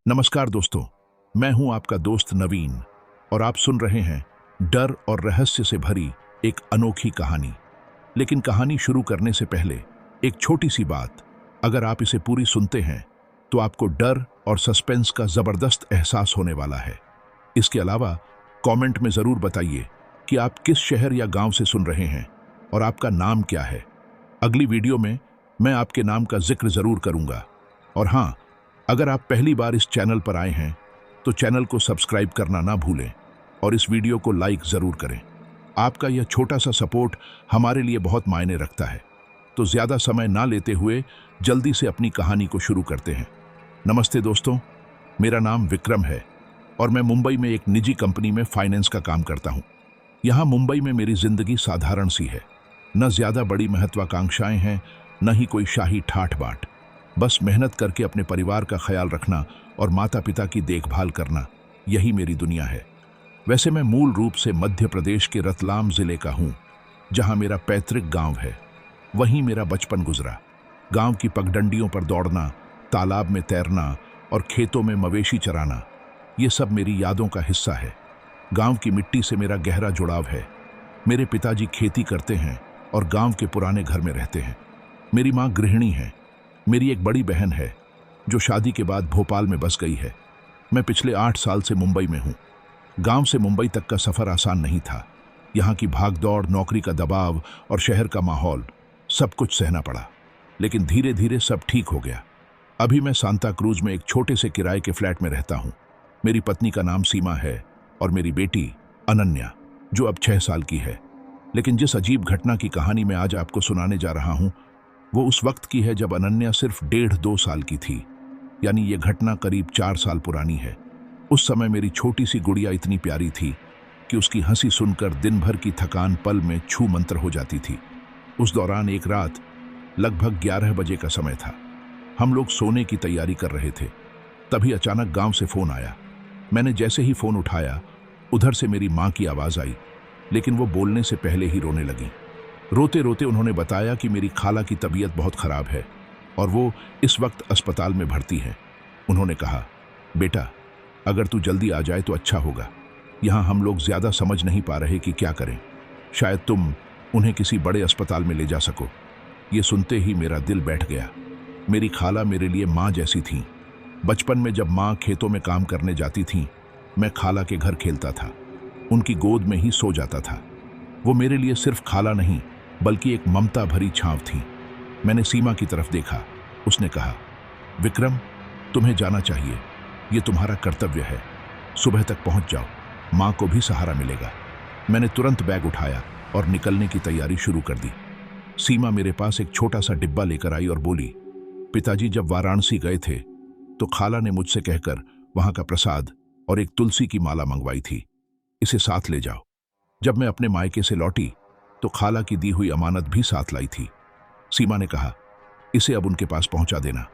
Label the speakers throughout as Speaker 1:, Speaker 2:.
Speaker 1: नमस्कार दोस्तों, मैं हूं आपका दोस्त नवीन और आप सुन रहे हैं डर और रहस्य से भरी एक अनोखी कहानी। लेकिन कहानी शुरू करने से पहले एक छोटी सी बात, अगर आप इसे पूरी सुनते हैं तो आपको डर और सस्पेंस का जबरदस्त एहसास होने वाला है। इसके अलावा कमेंट में जरूर बताइए कि आप किस शहर या गांव से सुन रहे हैं और आपका नाम क्या है। अगली वीडियो में मैं आपके नाम का जिक्र जरूर करूंगा। और हाँ, अगर आप पहली बार इस चैनल पर आए हैं तो चैनल को सब्सक्राइब करना ना भूलें और इस वीडियो को लाइक जरूर करें। आपका यह छोटा सा सपोर्ट हमारे लिए बहुत मायने रखता है। तो ज्यादा समय ना लेते हुए जल्दी से अपनी कहानी को शुरू करते हैं। नमस्ते दोस्तों, मेरा नाम विक्रम है और मैं मुंबई में एक निजी कंपनी में फाइनेंस का काम करता हूँ। यहाँ मुंबई में मेरी जिंदगी साधारण सी है। न ज्यादा बड़ी महत्वाकांक्षाएं हैं, न ही कोई शाही ठाठ बाट। बस मेहनत करके अपने परिवार का ख्याल रखना और माता पिता की देखभाल करना, यही मेरी दुनिया है। वैसे मैं मूल रूप से मध्य प्रदेश के रतलाम जिले का हूँ, जहाँ मेरा पैतृक गांव है। वहीं मेरा बचपन गुजरा। गांव की पगडंडियों पर दौड़ना, तालाब में तैरना और खेतों में मवेशी चराना, ये सब मेरी यादों का हिस्सा है। गांव की मिट्टी से मेरा गहरा जुड़ाव है। मेरे पिताजी खेती करते हैं और गांव के पुराने घर में रहते हैं। मेरी माँ गृहिणी है। मेरी एक बड़ी बहन है जो शादी के बाद भोपाल में बस गई है। मैं पिछले 8 साल से मुंबई में हूँ। गांव से मुंबई तक का सफ़र आसान नहीं था। यहाँ की भागदौड़, नौकरी का दबाव और शहर का माहौल, सब कुछ सहना पड़ा। लेकिन धीरे धीरे सब ठीक हो गया। अभी मैं सांता क्रूज में एक छोटे से किराए के फ्लैट में रहता हूँ। मेरी पत्नी का नाम सीमा है और मेरी बेटी अनन्या, जो अब 6 साल की है। लेकिन जिस अजीब घटना की कहानी मैं आज आपको सुनाने जा रहा हूँ, वो उस वक्त की है जब अनन्या सिर्फ 1.5-2 साल की थी। यानी ये घटना करीब 4 साल पुरानी है। उस समय मेरी छोटी सी गुड़िया इतनी प्यारी थी कि उसकी हंसी सुनकर दिन भर की थकान पल में छू मंतर हो जाती थी। उस दौरान एक रात लगभग 11 बजे का समय था। हम लोग सोने की तैयारी कर रहे थे। तभी अचानक गांव से फोन आया। मैंने जैसे ही फोन उठाया, उधर से मेरी माँ की आवाज आई, लेकिन वो बोलने से पहले ही रोने लगी। रोते रोते उन्होंने बताया कि मेरी खाला की तबीयत बहुत खराब है और वो इस वक्त अस्पताल में भर्ती है। उन्होंने कहा, बेटा, अगर तू जल्दी आ जाए तो अच्छा होगा। यहाँ हम लोग ज्यादा समझ नहीं पा रहे कि क्या करें। शायद तुम उन्हें किसी बड़े अस्पताल में ले जा सको। ये सुनते ही मेरा दिल बैठ गया। मेरी खाला मेरे लिए माँ जैसी थी। बचपन में जब माँ खेतों में काम करने जाती थी, मैं खाला के घर खेलता था, उनकी गोद में ही सो जाता था। वो मेरे लिए सिर्फ खाला नहीं बल्कि एक ममता भरी छांव थी। मैंने सीमा की तरफ देखा। उसने कहा, विक्रम, तुम्हें जाना चाहिए। ये तुम्हारा कर्तव्य है। सुबह तक पहुंच जाओ, माँ को भी सहारा मिलेगा। मैंने तुरंत बैग उठाया और निकलने की तैयारी शुरू कर दी। सीमा मेरे पास एक छोटा सा डिब्बा लेकर आई और बोली, पिताजी जब वाराणसी गए थे तो खाला ने मुझसे कहकर वहां का प्रसाद और एक तुलसी की माला मंगवाई थी। इसे साथ ले जाओ। जब मैं अपने मायके से लौटी तो खाला की दी हुई अमानत भी साथ लाई थी। सीमा ने कहा, इसे अब उनके पास पहुंचा देना।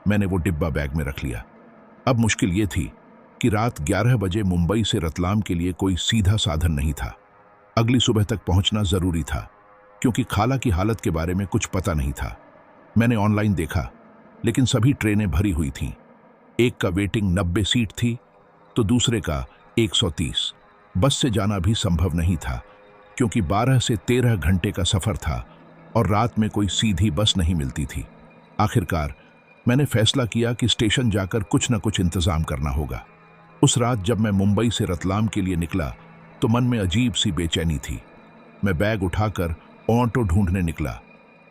Speaker 1: मैंने वो डिब्बा बैग में रख लिया। अब मुश्किल ये थी कि रात 11 बजे मुंबई से रतलाम के लिए कोई सीधा साधन नहीं था। अगली सुबह तक पहुंचना जरूरी था, क्योंकि खाला की हालत के बारे में कुछ पता नहीं था। मैंने ऑनलाइन देखा, लेकिन सभी ट्रेनें भरी हुई थीं। एक का वेटिंग 90 सीट थी तो दूसरे का 130। बस से जाना भी संभव नहीं था, क्योंकि 12 से 13 घंटे का सफर था और रात में कोई सीधी बस नहीं मिलती थी। आखिरकार मैंने फैसला किया कि स्टेशन जाकर कुछ न कुछ इंतजाम करना होगा। उस रात जब मैं मुंबई से रतलाम के लिए निकला तो मन में अजीब सी बेचैनी थी। मैं बैग उठाकर ऑटो ढूंढने निकला,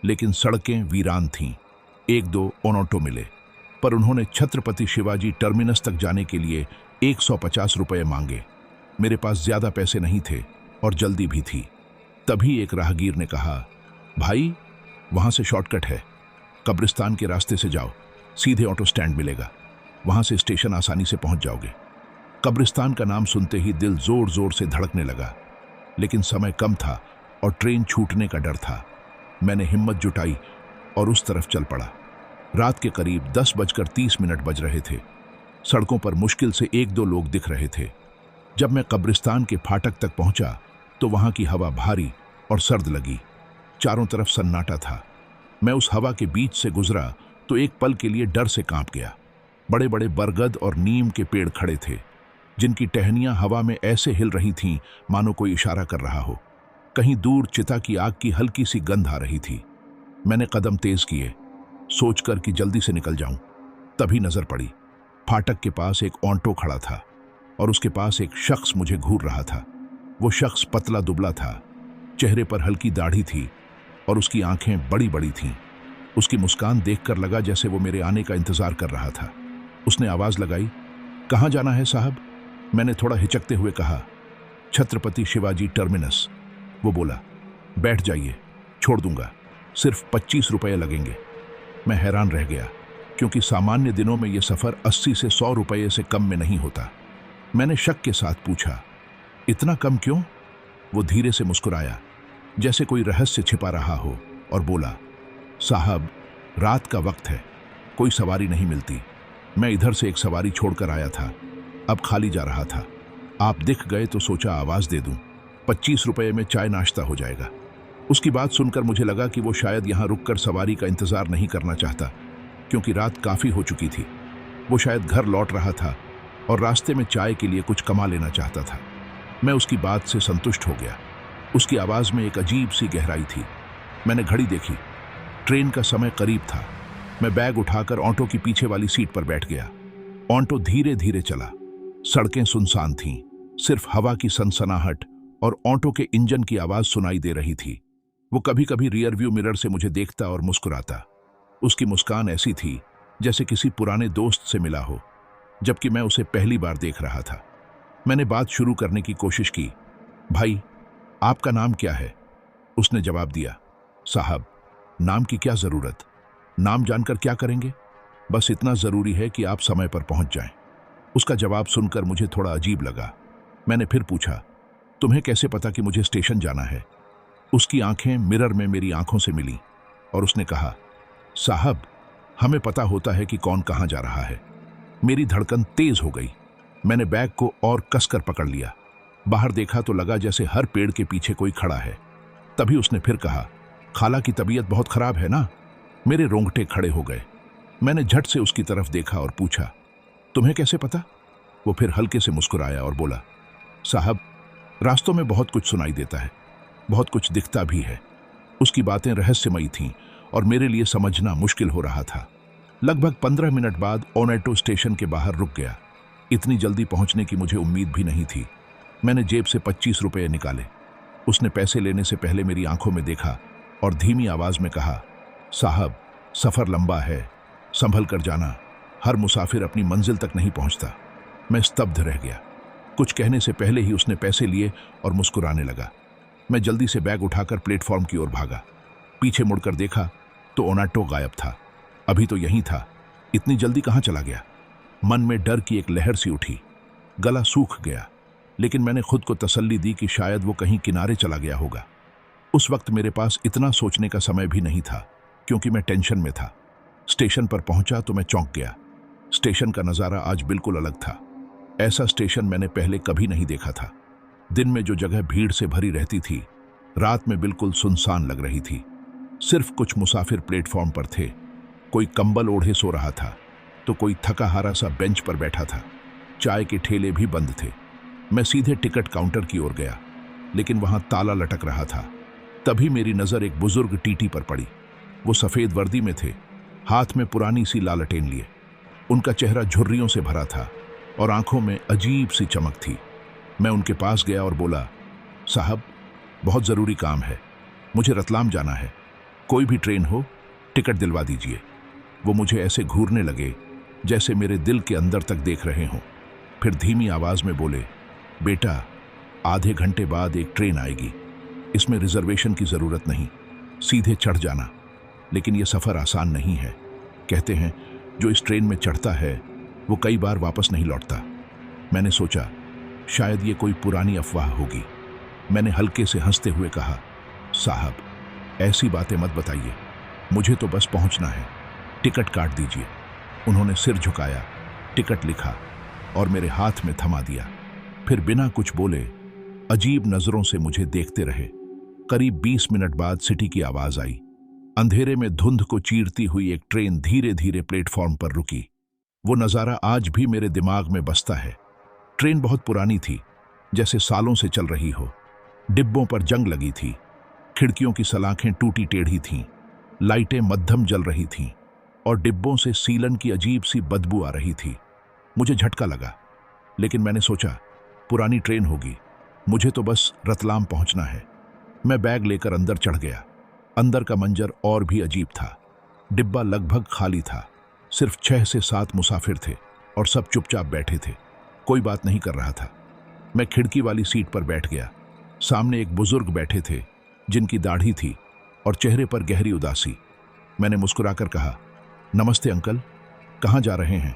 Speaker 1: लेकिन सड़कें वीरान थीं। 1-2 ऑटो मिले, पर उन्होंने छत्रपति शिवाजी टर्मिनस तक जाने के लिए 150 रुपये मांगे। मेरे पास ज्यादा पैसे नहीं थे और जल्दी भी थी। तभी एक राहगीर ने कहा, भाई, वहां से शॉर्टकट है। कब्रिस्तान के रास्ते से जाओ, सीधे ऑटो स्टैंड मिलेगा। वहां से स्टेशन आसानी से पहुंच जाओगे। कब्रिस्तान का नाम सुनते ही दिल जोर जोर से धड़कने लगा, लेकिन समय कम था और ट्रेन छूटने का डर था। मैंने हिम्मत जुटाई और उस तरफ चल पड़ा। रात के करीब 10:30 बज रहे थे। सड़कों पर मुश्किल से 1-2 लोग दिख रहे थे। जब मैं कब्रिस्तान के फाटक तक पहुंचा तो वहां की हवा भारी और सर्द लगी। चारों तरफ सन्नाटा था। मैं उस हवा के बीच से गुजरा तो एक पल के लिए डर से कांप गया। बड़े बड़े बरगद और नीम के पेड़ खड़े थे, जिनकी टहनियां हवा में ऐसे हिल रही थीं मानो कोई इशारा कर रहा हो। कहीं दूर चिता की आग की हल्की सी गंध आ रही थी। मैंने कदम तेज किए, सोचकर कि जल्दी से निकल जाऊं। तभी नजर पड़ी, फाटक के पास एक ऑटो खड़ा था और उसके पास एक शख्स मुझे घूर रहा था। वो शख्स पतला दुबला था, चेहरे पर हल्की दाढ़ी थी और उसकी आंखें बड़ी बड़ी थीं। उसकी मुस्कान देखकर लगा जैसे वो मेरे आने का इंतजार कर रहा था। उसने आवाज लगाई, कहाँ जाना है साहब? मैंने थोड़ा हिचकते हुए कहा, छत्रपति शिवाजी टर्मिनस। वो बोला, बैठ जाइए, छोड़ दूंगा, सिर्फ 25 रुपये लगेंगे। मैं हैरान रह गया, क्योंकि सामान्य दिनों में यह सफर 80 से 100 रुपये से कम में नहीं होता। मैंने शक के साथ पूछा, इतना कम क्यों? वो धीरे से मुस्कुराया, जैसे कोई रहस्य छिपा रहा हो, और बोला, साहब, रात का वक्त है, कोई सवारी नहीं मिलती। मैं इधर से एक सवारी छोड़कर आया था, अब खाली जा रहा था। आप दिख गए तो सोचा आवाज दे दूं। 25 रुपये में चाय नाश्ता हो जाएगा। उसकी बात सुनकर मुझे लगा कि वो शायद यहां रुककर सवारी का इंतजार नहीं करना चाहता, क्योंकि रात काफी हो चुकी थी। वो शायद घर लौट रहा था और रास्ते में चाय के लिए कुछ कमा लेना चाहता था। मैं उसकी बात से संतुष्ट हो गया। उसकी आवाज में एक अजीब सी गहराई थी। मैंने घड़ी देखी, ट्रेन का समय करीब था। मैं बैग उठाकर ऑटो की पीछे वाली सीट पर बैठ गया। ऑटो धीरे धीरे चला। सड़कें सुनसान थीं, सिर्फ हवा की सनसनाहट और ऑटो के इंजन की आवाज सुनाई दे रही थी। वो कभी कभी रियर व्यू मिरर से मुझे देखता और मुस्कुराता। उसकी मुस्कान ऐसी थी जैसे किसी पुराने दोस्त से मिला हो, जबकि मैं उसे पहली बार देख रहा था। मैंने बात शुरू करने की कोशिश की, भाई, आपका नाम क्या है? उसने जवाब दिया, साहब, नाम की क्या जरूरत? नाम जानकर क्या करेंगे? बस इतना जरूरी है कि आप समय पर पहुंच जाएं। उसका जवाब सुनकर मुझे थोड़ा अजीब लगा। मैंने फिर पूछा, तुम्हें कैसे पता कि मुझे स्टेशन जाना है? उसकी आंखें मिरर में मेरी आंखों से मिली और उसने कहा, साहब, हमें पता होता है कि कौन कहां जा रहा है। मेरी धड़कन तेज हो गई। मैंने बैग को और कसकर पकड़ लिया। बाहर देखा तो लगा जैसे हर पेड़ के पीछे कोई खड़ा है। तभी उसने फिर कहा, खाला की तबीयत बहुत खराब है ना? मेरे रोंगटे खड़े हो गए। मैंने झट से उसकी तरफ देखा और पूछा, तुम्हें कैसे पता? वो फिर हल्के से मुस्कुराया और बोला, साहब, रास्तों में बहुत कुछ सुनाई देता है, बहुत कुछ दिखता भी है। उसकी बातें रहस्यमयी थीं और मेरे लिए समझना मुश्किल हो रहा था। लगभग 15 मिनट बाद ऑटो स्टेशन के बाहर रुक गया। इतनी जल्दी पहुंचने की मुझे उम्मीद भी नहीं थी। मैंने जेब से 25 रुपये निकाले। उसने पैसे लेने से पहले मेरी आंखों में देखा और धीमी आवाज में कहा, साहब, सफर लंबा है, संभल कर जाना। हर मुसाफिर अपनी मंजिल तक नहीं पहुंचता। मैं स्तब्ध रह गया। कुछ कहने से पहले ही उसने पैसे लिए और मुस्कुराने लगा। मैं जल्दी से बैग उठाकर प्लेटफॉर्म की ओर भागा। पीछे मुड़कर देखा तो ऑटो गायब था। अभी तो यहीं था, इतनी जल्दी कहां चला गया? मन में डर की एक लहर सी उठी। गला सूख गया, लेकिन मैंने खुद को तसल्ली दी कि शायद वो कहीं किनारे चला गया होगा। उस वक्त मेरे पास इतना सोचने का समय भी नहीं था, क्योंकि मैं टेंशन में था। स्टेशन पर पहुंचा तो मैं चौंक गया। स्टेशन का नज़ारा आज बिल्कुल अलग था। ऐसा स्टेशन मैंने पहले कभी नहीं देखा था। दिन में जो जगह भीड़ से भरी रहती थी, रात में बिल्कुल सुनसान लग रही थी। सिर्फ कुछ मुसाफिर प्लेटफॉर्म पर थे। कोई कंबल ओढ़े सो रहा था तो कोई थका हारा सा बेंच पर बैठा था। चाय के ठेले भी बंद थे। मैं सीधे टिकट काउंटर की ओर गया, लेकिन वहां ताला लटक रहा था। तभी मेरी नजर एक बुजुर्ग टीटी पर पड़ी। वो सफेद वर्दी में थे, हाथ में पुरानी सी लालटेन लिए। उनका चेहरा झुर्रियों से भरा था और आंखों में अजीब सी चमक थी। मैं उनके पास गया और बोला, साहब, बहुत जरूरी काम है, मुझे रतलाम जाना है। कोई भी ट्रेन हो, टिकट दिलवा दीजिए। वो मुझे ऐसे घूरने लगे जैसे मेरे दिल के अंदर तक देख रहे हों। फिर धीमी आवाज में बोले, बेटा, आधे घंटे बाद एक ट्रेन आएगी, इसमें रिजर्वेशन की जरूरत नहीं, सीधे चढ़ जाना। लेकिन यह सफर आसान नहीं है। कहते हैं जो इस ट्रेन में चढ़ता है वो कई बार वापस नहीं लौटता। मैंने सोचा शायद ये कोई पुरानी अफवाह होगी। मैंने हल्के से हंसते हुए कहा, साहब, ऐसी बातें मत बताइए, मुझे तो बस पहुंचना है, टिकट काट दीजिए। उन्होंने सिर झुकाया, टिकट लिखा और मेरे हाथ में थमा दिया। फिर बिना कुछ बोले अजीब नजरों से मुझे देखते रहे। करीब 20 मिनट बाद सिटी की आवाज आई। अंधेरे में धुंध को चीरती हुई एक ट्रेन धीरे धीरे प्लेटफॉर्म पर रुकी। वो नज़ारा आज भी मेरे दिमाग में बसता है। ट्रेन बहुत पुरानी थी, जैसे सालों से चल रही हो। डिब्बों पर जंग लगी थी, खिड़कियों की सलाखें टूटी टेढ़ी थीं, लाइटें मध्यम जल रही थीं और डिब्बों से सीलन की अजीब सी बदबू आ रही थी। मुझे झटका लगा, लेकिन मैंने सोचा पुरानी ट्रेन होगी, मुझे तो बस रतलाम पहुंचना है। मैं बैग लेकर अंदर चढ़ गया। अंदर का मंजर और भी अजीब था। डिब्बा लगभग खाली था, सिर्फ 6 से 7 मुसाफिर थे और सब चुपचाप बैठे थे। कोई बात नहीं कर रहा था। मैं खिड़की वाली सीट पर बैठ गया। सामने एक बुजुर्ग बैठे थे जिनकी दाढ़ी थी और चेहरे पर गहरी उदासी। मैंने मुस्कुराकर कहा, नमस्ते अंकल, कहाँ जा रहे हैं?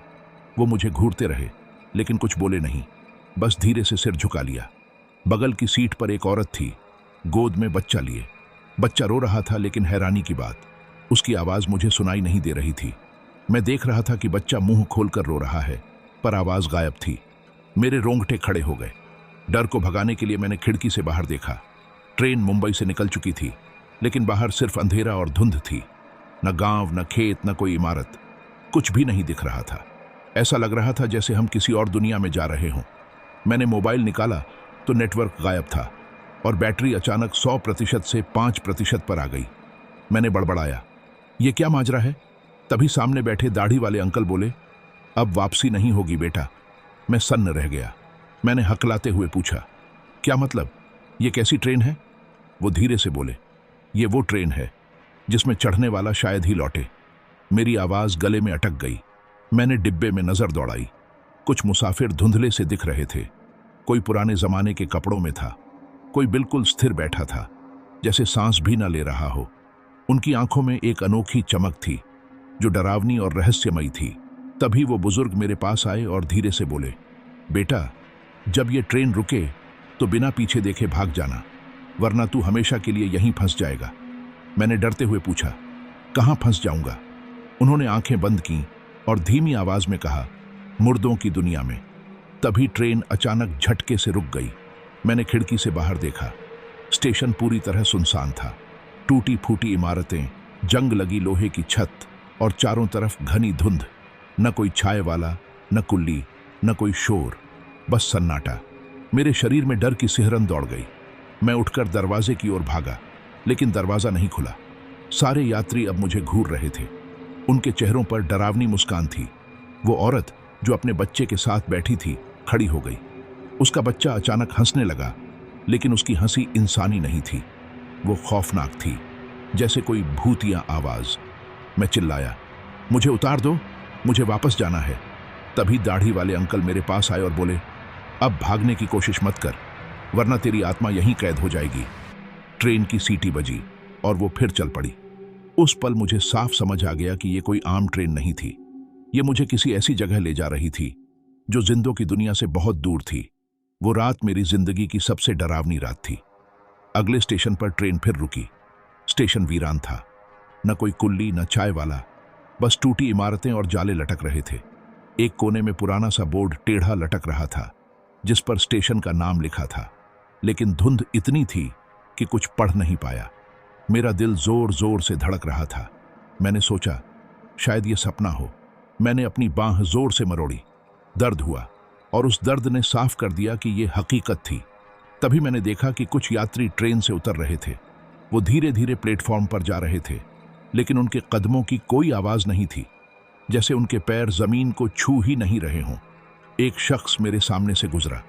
Speaker 1: वो मुझे घूरते रहे, लेकिन कुछ बोले नहीं, बस धीरे से सिर झुका लिया। बगल की सीट पर एक औरत थी, गोद में बच्चा लिए। बच्चा रो रहा था, लेकिन हैरानी की बात, उसकी आवाज़ मुझे सुनाई नहीं दे रही थी। मैं देख रहा था कि बच्चा मुंह खोलकर रो रहा है, पर आवाज़ गायब थी। मेरे रोंगटे खड़े हो गए। डर को भगाने के लिए मैंने खिड़की से बाहर देखा। ट्रेन मुंबई से निकल चुकी थी, लेकिन बाहर सिर्फ अंधेरा और धुंध थी। न गांव, न खेत, न कोई इमारत, कुछ भी नहीं दिख रहा था। ऐसा लग रहा था जैसे हम किसी और दुनिया में जा रहे हों। मैंने मोबाइल निकाला तो नेटवर्क गायब था और बैटरी अचानक 100% से 5% पर आ गई। मैंने बड़बड़ाया, ये क्या माजरा है? तभी सामने बैठे दाढ़ी वाले अंकल बोले, अब वापसी नहीं होगी बेटा। मैं सन्न रह गया। मैंने हकलाते हुए पूछा, क्या मतलब? ये कैसी ट्रेन है? वो धीरे से बोले, ये वो ट्रेन है जिसमें चढ़ने वाला शायद ही लौटे। मेरी आवाज़ गले में अटक गई। मैंने डिब्बे में नज़र दौड़ाई। कुछ मुसाफिर धुंधले से दिख रहे थे। कोई पुराने ज़माने के कपड़ों में था, कोई बिल्कुल स्थिर बैठा था, जैसे सांस भी ना ले रहा हो। उनकी आंखों में एक अनोखी चमक थी जो डरावनी और रहस्यमयी थी। तभी वो बुजुर्ग मेरे पास आए और धीरे से बोले, बेटा, जब ये ट्रेन रुके तो बिना पीछे देखे भाग जाना, वरना तू हमेशा के लिए यहीं फंस जाएगा। मैंने डरते हुए पूछा, कहाँ फंस जाऊंगा? उन्होंने आंखें बंद की और धीमी आवाज में कहा, मुर्दों की दुनिया में। तभी ट्रेन अचानक झटके से रुक गई। मैंने खिड़की से बाहर देखा। स्टेशन पूरी तरह सुनसान था। टूटी फूटी इमारतें, जंग लगी लोहे की छत और चारों तरफ घनी धुंध। न कोई छाए वाला, न कुल्ली, न कोई शोर, बस सन्नाटा। मेरे शरीर में डर की सिहरन दौड़ गई। मैं उठकर दरवाजे की ओर भागा, लेकिन दरवाजा नहीं खुला। सारे यात्री अब मुझे घूर रहे थे। उनके चेहरों पर डरावनी मुस्कान थी। वो औरत जो अपने बच्चे के साथ बैठी थी खड़ी हो गई। उसका बच्चा अचानक हंसने लगा, लेकिन उसकी हंसी इंसानी नहीं थी। वो खौफनाक थी, जैसे कोई भूतिया आवाज। मैं चिल्लाया, मुझे उतार दो, मुझे वापस जाना है। तभी दाढ़ी वाले अंकल मेरे पास आए और बोले, अब भागने की कोशिश मत कर, वरना तेरी आत्मा यहीं कैद हो जाएगी। ट्रेन की सीटी बजी और वो फिर चल पड़ी। उस पल मुझे साफ समझ आ गया कि ये कोई आम ट्रेन नहीं थी। ये मुझे किसी ऐसी जगह ले जा रही थी जो जिंदों की दुनिया से बहुत दूर थी। वो रात मेरी जिंदगी की सबसे डरावनी रात थी। अगले स्टेशन पर ट्रेन फिर रुकी। स्टेशन वीरान था। न कोई कुल्ली, न चाय वाला, बस टूटी इमारतें और जाले लटक रहे थे। एक कोने में पुराना सा बोर्ड टेढ़ा लटक रहा था, जिस पर स्टेशन का नाम लिखा था, लेकिन धुंध इतनी थी कि कुछ पढ़ नहीं पाया। मेरा दिल जोर जोर से धड़क रहा था। मैंने सोचा, शायद ये सपना हो। मैंने अपनी बांह जोर से मरोड़ी। दर्द हुआ और उस दर्द ने साफ कर दिया कि ये हकीकत थी। तभी मैंने देखा कि कुछ यात्री ट्रेन से उतर रहे थे। वो धीरे धीरे प्लेटफॉर्म पर जा रहे थे, लेकिन उनके कदमों की कोई आवाज नहीं थी, जैसे उनके पैर जमीन को छू ही नहीं रहे हों। एक शख्स मेरे सामने से गुजरा।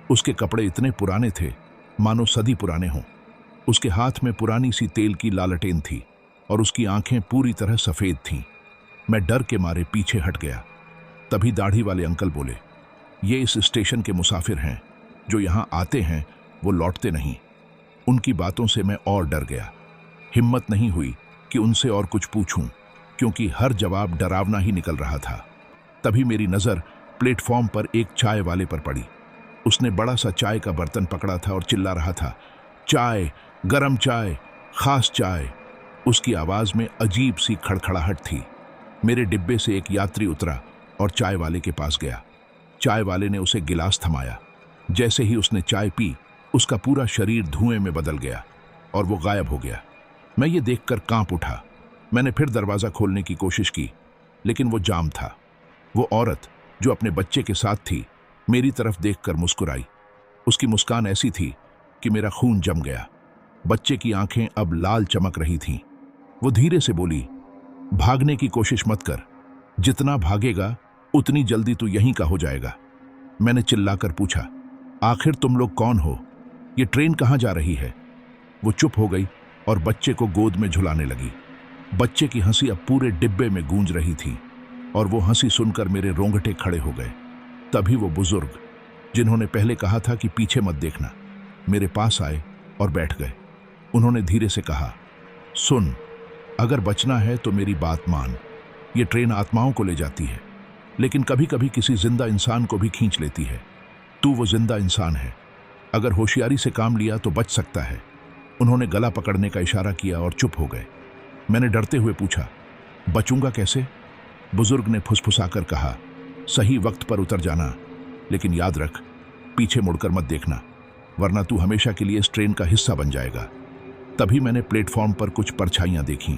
Speaker 1: उसके कपड़े इतने पुराने थे मानो सदी पुराने हों। उसके हाथ में पुरानी सी तेल की लालटेन थी और उसकी आंखें पूरी तरह सफेद थीं। मैं डर के मारे पीछे हट गया। तभी दाढ़ी वाले अंकल बोले, ये इस स्टेशन के मुसाफिर हैं। जो यहाँ आते हैं वो लौटते नहीं। उनकी बातों से मैं और डर गया। हिम्मत नहीं हुई कि उनसे और कुछ पूछूं, क्योंकि हर जवाब डरावना ही निकल रहा था। तभी मेरी नज़र प्लेटफॉर्म पर एक चाय वाले पर पड़ी। उसने बड़ा सा चाय का बर्तन पकड़ा था और चिल्ला रहा था, चाय, गरम चाय, खास चाय। उसकी आवाज़ में अजीब सी खड़खड़ाहट थी। मेरे डिब्बे से एक यात्री उतरा और चाय वाले के पास गया। चाय वाले ने उसे गिलास थमाया। जैसे ही उसने चाय पी, उसका पूरा शरीर धुएं में बदल गया और वो गायब हो गया। मैं ये देखकर कांप उठा। मैंने फिर दरवाज़ा खोलने की कोशिश की, लेकिन वो जाम था। वो औरत जो अपने बच्चे के साथ थी मेरी तरफ देखकर मुस्कुराई। उसकी मुस्कान ऐसी थी कि मेरा खून जम गया। बच्चे की आंखें अब लाल चमक रही थीं। वो धीरे से बोली, भागने की कोशिश मत कर, जितना भागेगा उतनी जल्दी तू यहीं का हो जाएगा। मैंने चिल्लाकर पूछा, आखिर तुम लोग कौन हो? ये ट्रेन कहाँ जा रही है? वो चुप हो गई और बच्चे को गोद में झुलाने लगी। बच्चे की हंसी अब पूरे डिब्बे में गूंज रही थी और वो हंसी सुनकर मेरे रोंगटे खड़े हो गए। तभी वो बुजुर्ग जिन्होंने पहले कहा था कि पीछे मत देखना, मेरे पास आए और बैठ गए। उन्होंने धीरे से कहा, सुन, अगर बचना है तो मेरी बात मान। ये ट्रेन आत्माओं को ले जाती है, लेकिन कभी कभी किसी जिंदा इंसान को भी खींच लेती है। तू वो जिंदा इंसान है। अगर होशियारी से काम लिया तो बच सकता है। उन्होंने गला पकड़ने का इशारा किया और चुप हो गए। मैंने डरते हुए पूछा, बचूंगा कैसे? बुजुर्ग ने फुसफुसाकर कहा, सही वक्त पर उतर जाना, लेकिन याद रख, पीछे मुड़कर मत देखना, वरना तू हमेशा के लिए इस ट्रेन का हिस्सा बन जाएगा। तभी मैंने प्लेटफॉर्म पर कुछ परछाइयां देखीं।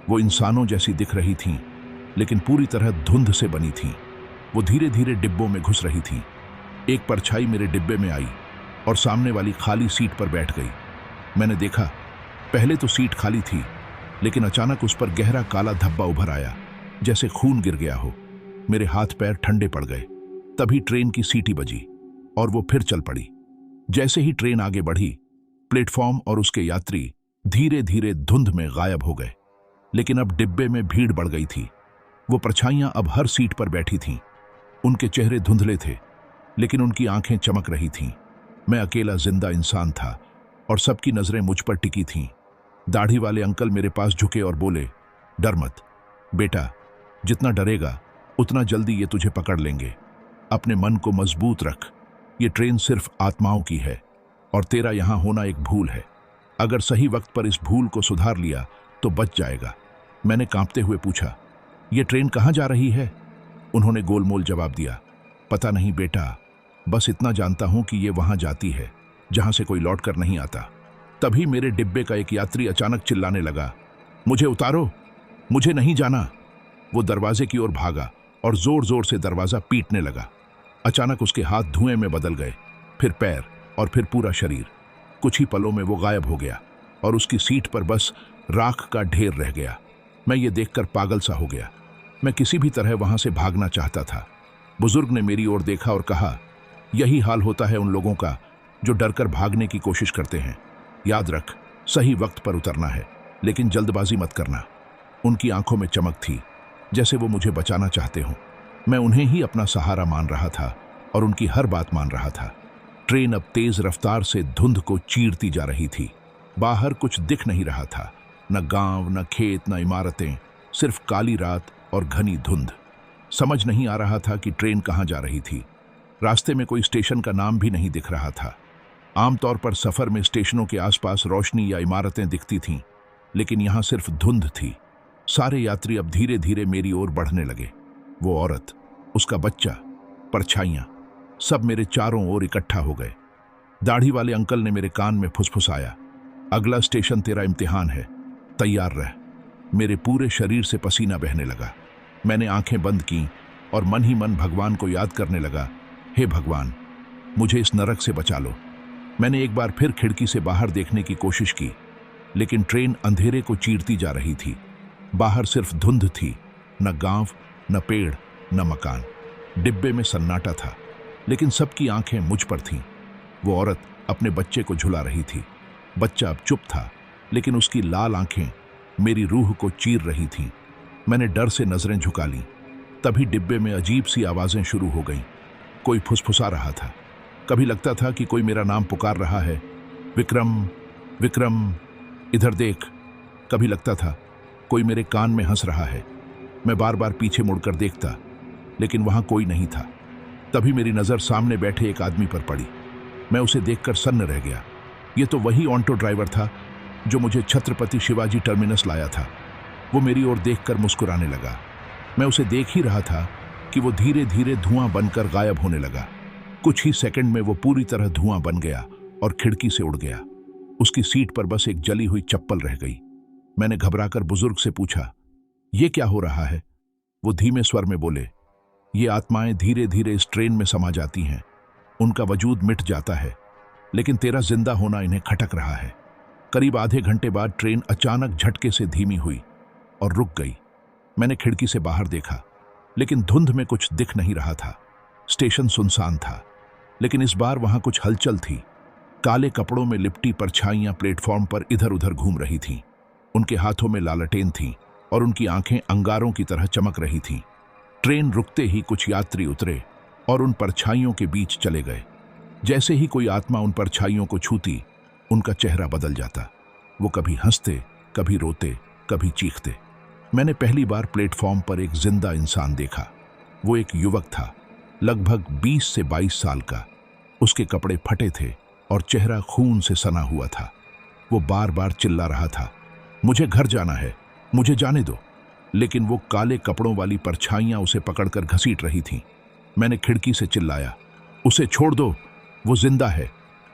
Speaker 1: वो इंसानों जैसी दिख रही थीं, लेकिन पूरी तरह धुंध से बनी थीं। वो धीरे धीरे डिब्बों में घुस रही थीं। एक परछाई मेरे डिब्बे में आई और सामने वाली खाली सीट पर बैठ गई। मैंने देखा, पहले तो सीट खाली थी, लेकिन अचानक उस पर गहरा काला धब्बा उभर आया, जैसे खून गिर गया हो। मेरे हाथ पैर ठंडे पड़ गए। तभी ट्रेन की सीटी बजी और वो फिर चल पड़ी। जैसे ही ट्रेन आगे बढ़ी, प्लेटफॉर्म और उसके यात्री धीरे धीरे धुंध में गायब हो गए। लेकिन अब डिब्बे में भीड़ बढ़ गई थी। वो परछाइयां अब हर सीट पर बैठी थीं। उनके चेहरे धुंधले थे, लेकिन उनकी आंखें चमक रही थीं। मैं अकेला जिंदा इंसान था और सबकी नजरें मुझ पर टिकी थीं। दाढ़ी वाले अंकल मेरे पास झुके और बोले, डर मत बेटा, जितना डरेगा उतना जल्दी ये तुझे पकड़ लेंगे। अपने मन को मजबूत रख, ये ट्रेन सिर्फ आत्माओं की है और तेरा यहां होना एक भूल है। अगर सही वक्त पर इस भूल को सुधार लिया तो बच जाएगा। मैंने कांपते हुए पूछा, ये ट्रेन कहाँ जा रही है? उन्होंने गोलमोल जवाब दिया, पता नहीं बेटा, बस इतना जानता हूं कि ये वहां जाती है जहां से कोई लौट कर नहीं आता। तभी मेरे डिब्बे का एक यात्री अचानक चिल्लाने लगा, मुझे उतारो, मुझे नहीं जाना। वो दरवाजे की ओर भागा और जोर जोर से दरवाजा पीटने लगा। अचानक उसके हाथ धुएं में बदल गए, फिर पैर और फिर पूरा शरीर। कुछ ही पलों में वो गायब हो गया और उसकी सीट पर बस राख का ढेर रह गया। मैं ये देखकर पागल सा हो गया। मैं किसी भी तरह वहां से भागना चाहता था। बुजुर्ग ने मेरी ओर देखा और कहा, यही हाल होता है उन लोगों का जो डरकर भागने की कोशिश करते हैं। याद रख, सही वक्त पर उतरना है, लेकिन जल्दबाजी मत करना। उनकी आंखों में चमक थी, जैसे वो मुझे बचाना चाहते हों। मैं उन्हें ही अपना सहारा मान रहा था और उनकी हर बात मान रहा था। ट्रेन अब तेज रफ्तार से धुंध को चीरती जा रही थी। बाहर कुछ दिख नहीं रहा था, न गांव, न खेत, न इमारतें, सिर्फ काली रात और घनी धुंध। समझ नहीं आ रहा था कि ट्रेन कहाँ जा रही थी। रास्ते में कोई स्टेशन का नाम भी नहीं दिख रहा था। आमतौर पर सफर में स्टेशनों के आसपास रोशनी या इमारतें दिखती थीं, लेकिन यहां सिर्फ धुंध थी। सारे यात्री अब धीरे धीरे मेरी ओर बढ़ने लगे। वो औरत, उसका बच्चा, परछाइयां, सब मेरे चारों ओर इकट्ठा हो गए। दाढ़ी वाले अंकल ने मेरे कान में फुसफुसाया, अगला स्टेशन तेरा इम्तिहान है, तैयार रह। मेरे पूरे शरीर से पसीना बहने लगा। मैंने आंखें बंद की और मन ही मन भगवान को याद करने लगा, हे भगवान, मुझे इस नरक से बचा लो। मैंने एक बार फिर खिड़की से बाहर देखने की कोशिश की, लेकिन ट्रेन अंधेरे को चीरती जा रही थी। बाहर सिर्फ धुंध थी, न गांव, न पेड़, न मकान। डिब्बे में सन्नाटा था, लेकिन सबकी आंखें मुझ पर थीं। वो औरत अपने बच्चे को झुला रही थी। बच्चा अब चुप था, लेकिन उसकी लाल आंखें मेरी रूह को चीर रही थीं। मैंने डर से नजरें झुका लीं। तभी डिब्बे में अजीब सी आवाजें शुरू हो गईं। कोई फुसफुसा रहा था। कभी लगता था कि कोई मेरा नाम पुकार रहा है, विक्रम, विक्रम, इधर देख। कभी लगता था कोई मेरे कान में हंस रहा है। मैं बार बार पीछे मुड़कर देखता, लेकिन वहां कोई नहीं था। तभी मेरी नजर सामने बैठे एक आदमी पर पड़ी। मैं उसे देखकर सन्न रह गया। ये तो वही ऑटो ड्राइवर था जो मुझे छत्रपति शिवाजी टर्मिनस लाया था। वो मेरी ओर देखकर मुस्कुराने लगा। मैं उसे देख ही रहा था कि वो धीरे धीरे धुआं बनकर गायब होने लगा। कुछ ही सेकंड में वो पूरी तरह धुआं बन गया और खिड़की से उड़ गया। उसकी सीट पर बस एक जली हुई चप्पल रह गई। मैंने घबराकर बुजुर्ग से पूछा, ये क्या हो रहा है? वो धीमे स्वर में बोले, ये आत्माएं धीरे धीरे इस ट्रेन में समा जाती हैं। उनका वजूद मिट जाता है, लेकिन तेरा जिंदा होना इन्हें खटक रहा है। करीब आधे घंटे बाद ट्रेन अचानक झटके से धीमी हुई और रुक गई। मैंने खिड़की से बाहर देखा, लेकिन धुंध में कुछ दिख नहीं रहा था। स्टेशन सुनसान था, लेकिन इस बार वहां कुछ हलचल थी। काले कपड़ों में लिपटी परछाइयां प्लेटफॉर्म पर इधर उधर घूम रही थीं। उनके हाथों में लालटेन थी और उनकी आंखें अंगारों की तरह चमक रही थीं। ट्रेन रुकते ही कुछ यात्री उतरे और उन परछाइयों के बीच चले गए। जैसे ही कोई आत्मा उन परछाइयों को छूती, उनका चेहरा बदल जाता। वो कभी हंसते, कभी रोते, कभी चीखते। मैंने पहली बार प्लेटफॉर्म पर एक जिंदा इंसान देखा। वो एक युवक था, लगभग 20 से 22 साल का। उसके कपड़े फटे थे और चेहरा खून से सना हुआ था। वो बार बार चिल्ला रहा था, मुझे घर जाना है, मुझे जाने दो। लेकिन वो काले कपड़ों वाली परछाइयां उसे पकड़कर घसीट रही थीं। मैंने खिड़की से चिल्लाया, उसे छोड़ दो, वो जिंदा है।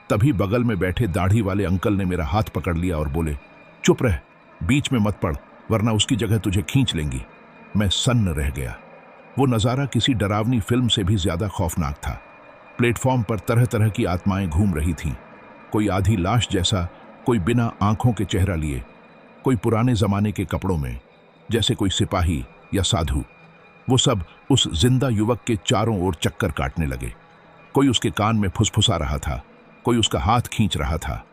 Speaker 1: तभी बगल में बैठे दाढ़ी वाले अंकल ने मेरा हाथ पकड़ लिया और बोले, चुप रह, बीच में मत पड़, वरना उसकी जगह तुझे खींच लेंगी। मैं सन्न रह गया। वो नज़ारा किसी डरावनी फिल्म से भी ज्यादा खौफनाक था। प्लेटफॉर्म पर तरह तरह की आत्माएं घूम रही थीं। कोई आधी लाश जैसा, कोई बिना आंखों के चेहरा लिए, कोई पुराने जमाने के कपड़ों में, जैसे कोई सिपाही या साधु। वो सब उस जिंदा युवक के चारों ओर चक्कर काटने लगे। कोई उसके कान में फुसफुसा रहा था, कोई उसका हाथ खींच रहा था।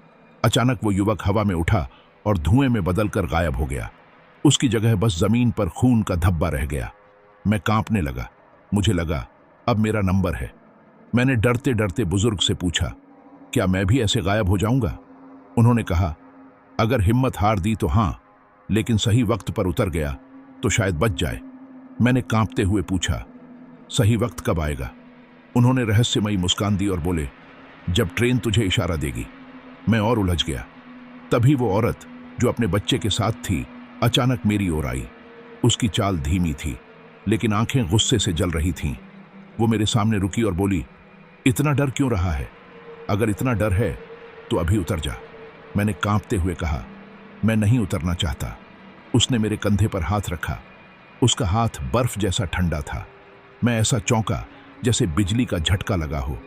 Speaker 1: अचानक वो युवक हवा में उठा और धुएं में बदलकर गायब हो गया। उसकी जगह बस जमीन पर खून का धब्बा रह गया। मैं कांपने लगा। मुझे लगा अब मेरा नंबर है। मैंने डरते डरते बुजुर्ग से पूछा, क्या मैं भी ऐसे गायब हो जाऊंगा? उन्होंने कहा, अगर हिम्मत हार दी तो हां, लेकिन सही वक्त पर उतर गया तो शायद बच जाए। मैंने कांपते हुए पूछा, सही वक्त कब आएगा? उन्होंने रहस्यमयी मुस्कान दी और बोले, जब ट्रेन तुझे इशारा देगी। मैं और उलझ गया। तभी वो औरत जो अपने बच्चे के साथ थी अचानक मेरी ओर आई। उसकी चाल धीमी थी, लेकिन आंखें गुस्से से जल रही थीं। वो मेरे सामने रुकी और बोली, इतना डर क्यों रहा है? अगर इतना डर है तो अभी उतर जा। मैंने कांपते हुए कहा, मैं नहीं उतरना चाहता। उसने मेरे कंधे पर हाथ रखा। उसका हाथ बर्फ जैसा ठंडा था। मैं ऐसा चौंका जैसे बिजली का झटका लगा हो।